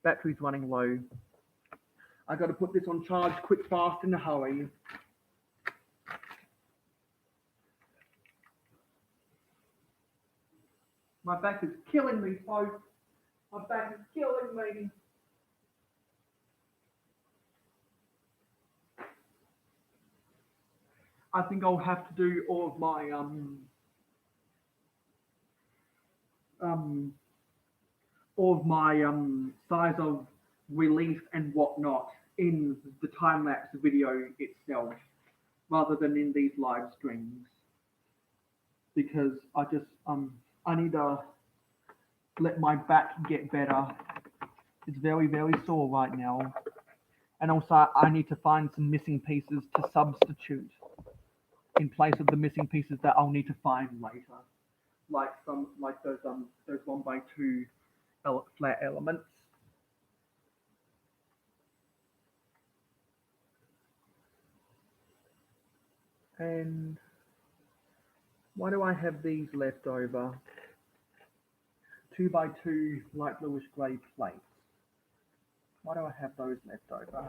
[SPEAKER 1] Battery's running low. I got to put this on charge quick, fast, in a hurry. My back is killing me, folks. My back is killing me. I think I'll have to do all of my um, all of my size of relief and whatnot in the time lapse video itself, rather than in these live streams, because I need to let my back get better. It's very, very sore right now. And also, I need to find some missing pieces to substitute in place of the missing pieces that I'll need to find later, like those 1x2 flat elements. And why do I have these left over? 2x2 light bluish grey plates. Why do I have those left over?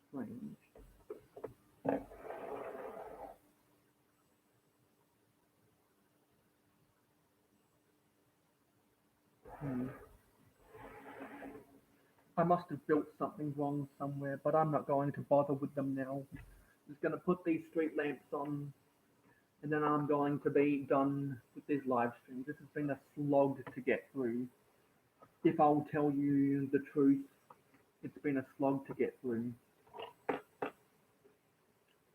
[SPEAKER 1] Strange. I must have built something wrong somewhere, but I'm not going to bother with them now. I'm just going to put these street lamps on, and then I'm going to be done with these live streams. This has been a slog to get through. If I'll tell you the truth, it's been a slog to get through.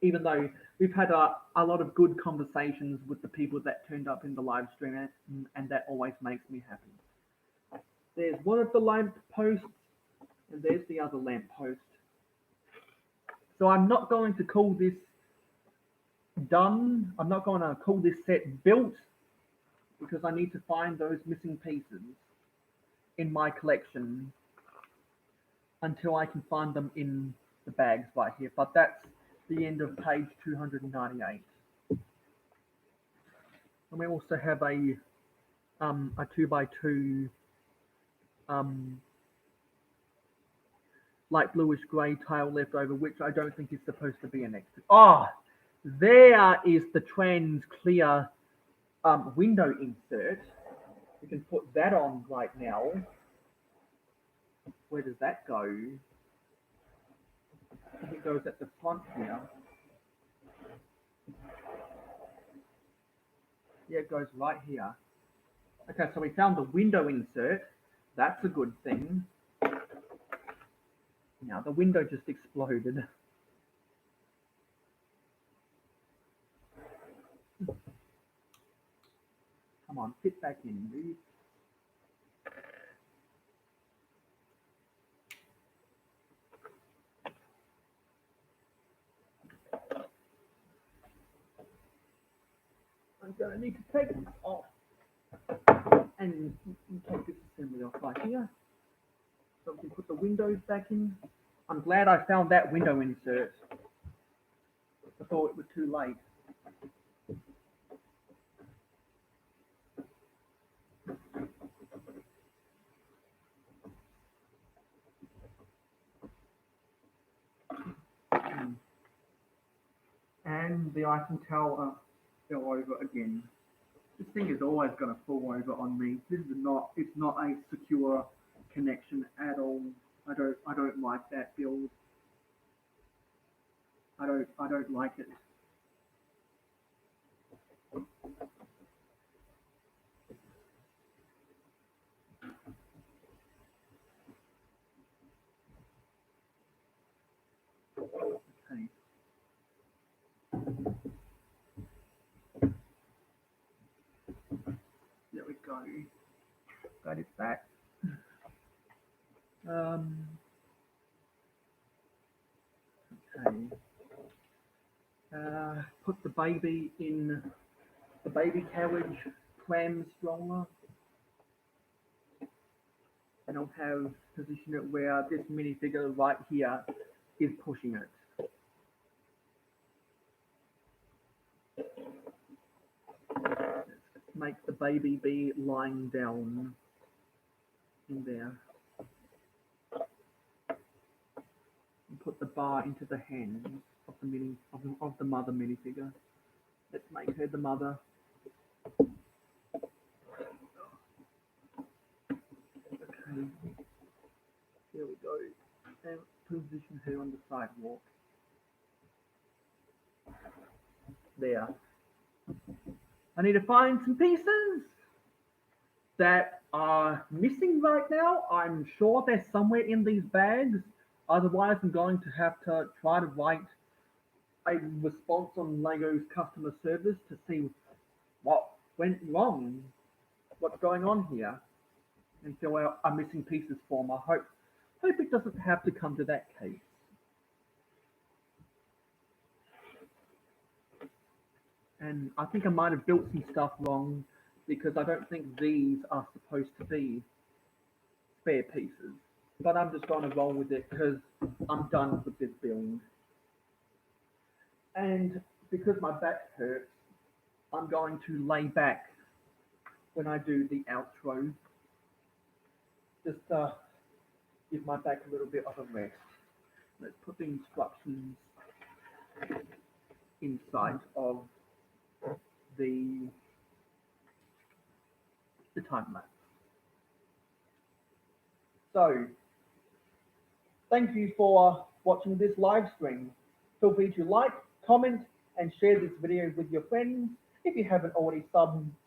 [SPEAKER 1] Even though we've had a lot of good conversations with the people that turned up in the live stream, and that always makes me happy. There's one of the lamp posts, and there's the other lamp post. So I'm not going to call this done. I'm not going to call this set built, because I need to find those missing pieces in my collection until I can find them in the bags right here. But that's the end of page 298. And we also have a 2x2 light bluish grey tile left over, which I don't think is supposed to be an extra. Oh, there is the trans clear window insert. We can put that on right now. Where does that go? I think it goes at the front here. Yeah, it goes right here. Okay, so we found the window insert. That's a good thing. Now, the window just exploded. Come on, fit back in, dude. I'm going to need to take this off and take this assembly off right here, so we can put the windows back in. I'm glad I found that window insert before it was too late. And the Eiffel Tower fell over again. This thing is always going to fall over on me. It's not a secure connection at all. I don't like that build. I don't like it. Okay. There we go. That is that. Okay. Put the baby in the baby carriage pram stroller, and I'll have position it where this minifigure right here is pushing it. Let's make the baby be lying down in there. And put the bar into the hands of the mother minifigure. Let's make her the mother. Okay. Here we go. And position her on the sidewalk. There. I need to find some pieces that are missing right now. I'm sure they're somewhere in these bags. Otherwise, I'm going to have to try to write a response on Lego's customer service to see what went wrong, what's going on here, and fill out a missing pieces form. I hope it doesn't have to come to that case. And I think I might have built some stuff wrong because I don't think these are supposed to be spare pieces. But I'm just going to roll with it because I'm done with this build. And because my back hurts, I'm going to lay back when I do the outro. Just give my back a little bit of a rest. Let's put the instructions inside of the time lapse. So, thank you for watching this live stream. Feel free to like, comment, and share this video with your friends. If you haven't already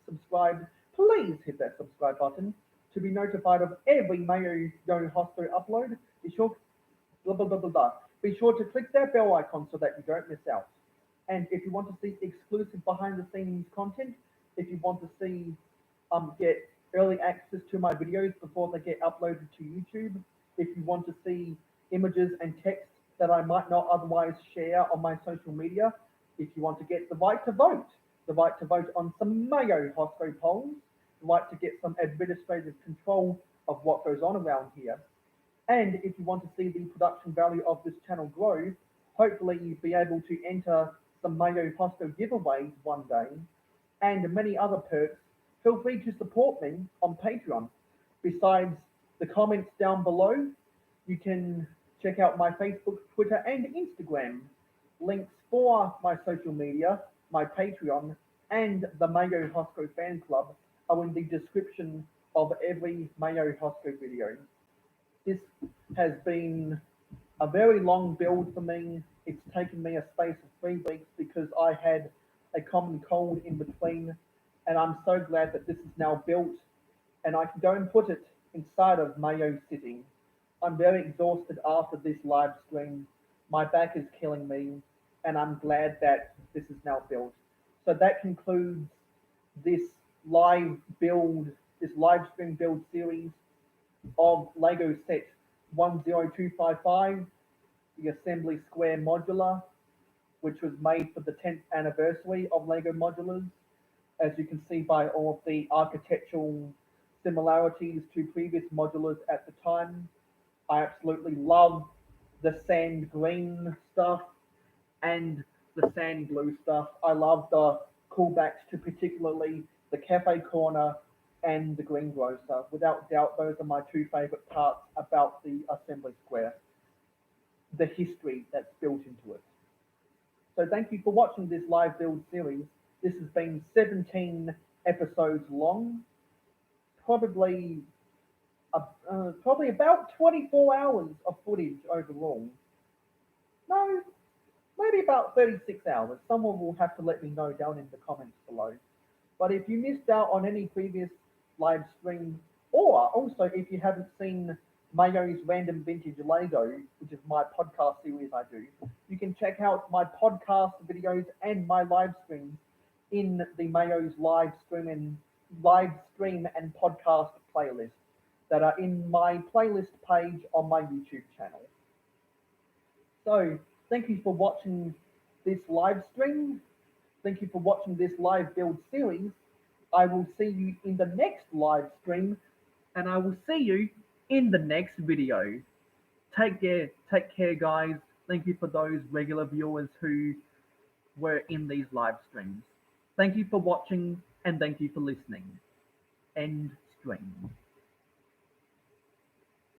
[SPEAKER 1] subscribed, please hit that subscribe button to be notified of every Mayo Hosko upload. Be sure, blah, blah, blah, blah, blah. Be sure to click that bell icon so that you don't miss out. And if you want to see exclusive behind the scenes content, if you want to see get early access to my videos before they get uploaded to YouTube, if you want to see images and text that I might not otherwise share on my social media, if you want to get the right to vote on some Mayo Hosko polls, the right to get some administrative control of what goes on around here, and if you want to see the production value of this channel grow, hopefully you'll be able to enter some Mayo Hosko giveaways one day, and many other perks, feel free to support me on Patreon. Besides the comments down below, you can check out my Facebook, Twitter, and Instagram. Links for my social media, my Patreon, and the Mayo Hosko fan club are in the description of every Mayo Hosko video. This has been a very long build for me. It's taken me a space of 3 weeks because I had a common cold in between, and I'm so glad that this is now built and I can go and put it inside of Mayo City. I'm very exhausted after this live stream. My back is killing me, and I'm glad that this is now built. So that concludes this live stream build series of Lego set 10255, the Assembly Square Modular, which was made for the 10th anniversary of Lego Modulars. As you can see by all of the architectural similarities to previous modulars at the time. I absolutely love the sand green stuff and the sand blue stuff. I love the callbacks to particularly the cafe corner and the green grow stuff. Without doubt, those are my 2 favorite parts about the Assembly Square. The history that's built into it. So thank you for watching this live build series. This has been 17 episodes long, probably about 24 hours of footage overall. No, maybe about 36 hours. Someone will have to let me know down in the comments below. But if you missed out on any previous live stream, or also if you haven't seen Mayo's Random Vintage Lego, which is my podcast series I do, you can check out my podcast videos and my live streams in the Mayo's live stream and podcast playlist that are in my playlist page on my YouTube channel. So thank you for watching this live stream. Thank you for watching this live build series. I will see you in the next live stream, and I will see you in the next video. Take care, guys. Thank you for those regular viewers who were in these live streams. Thank you for watching, and thank you for listening. End stream.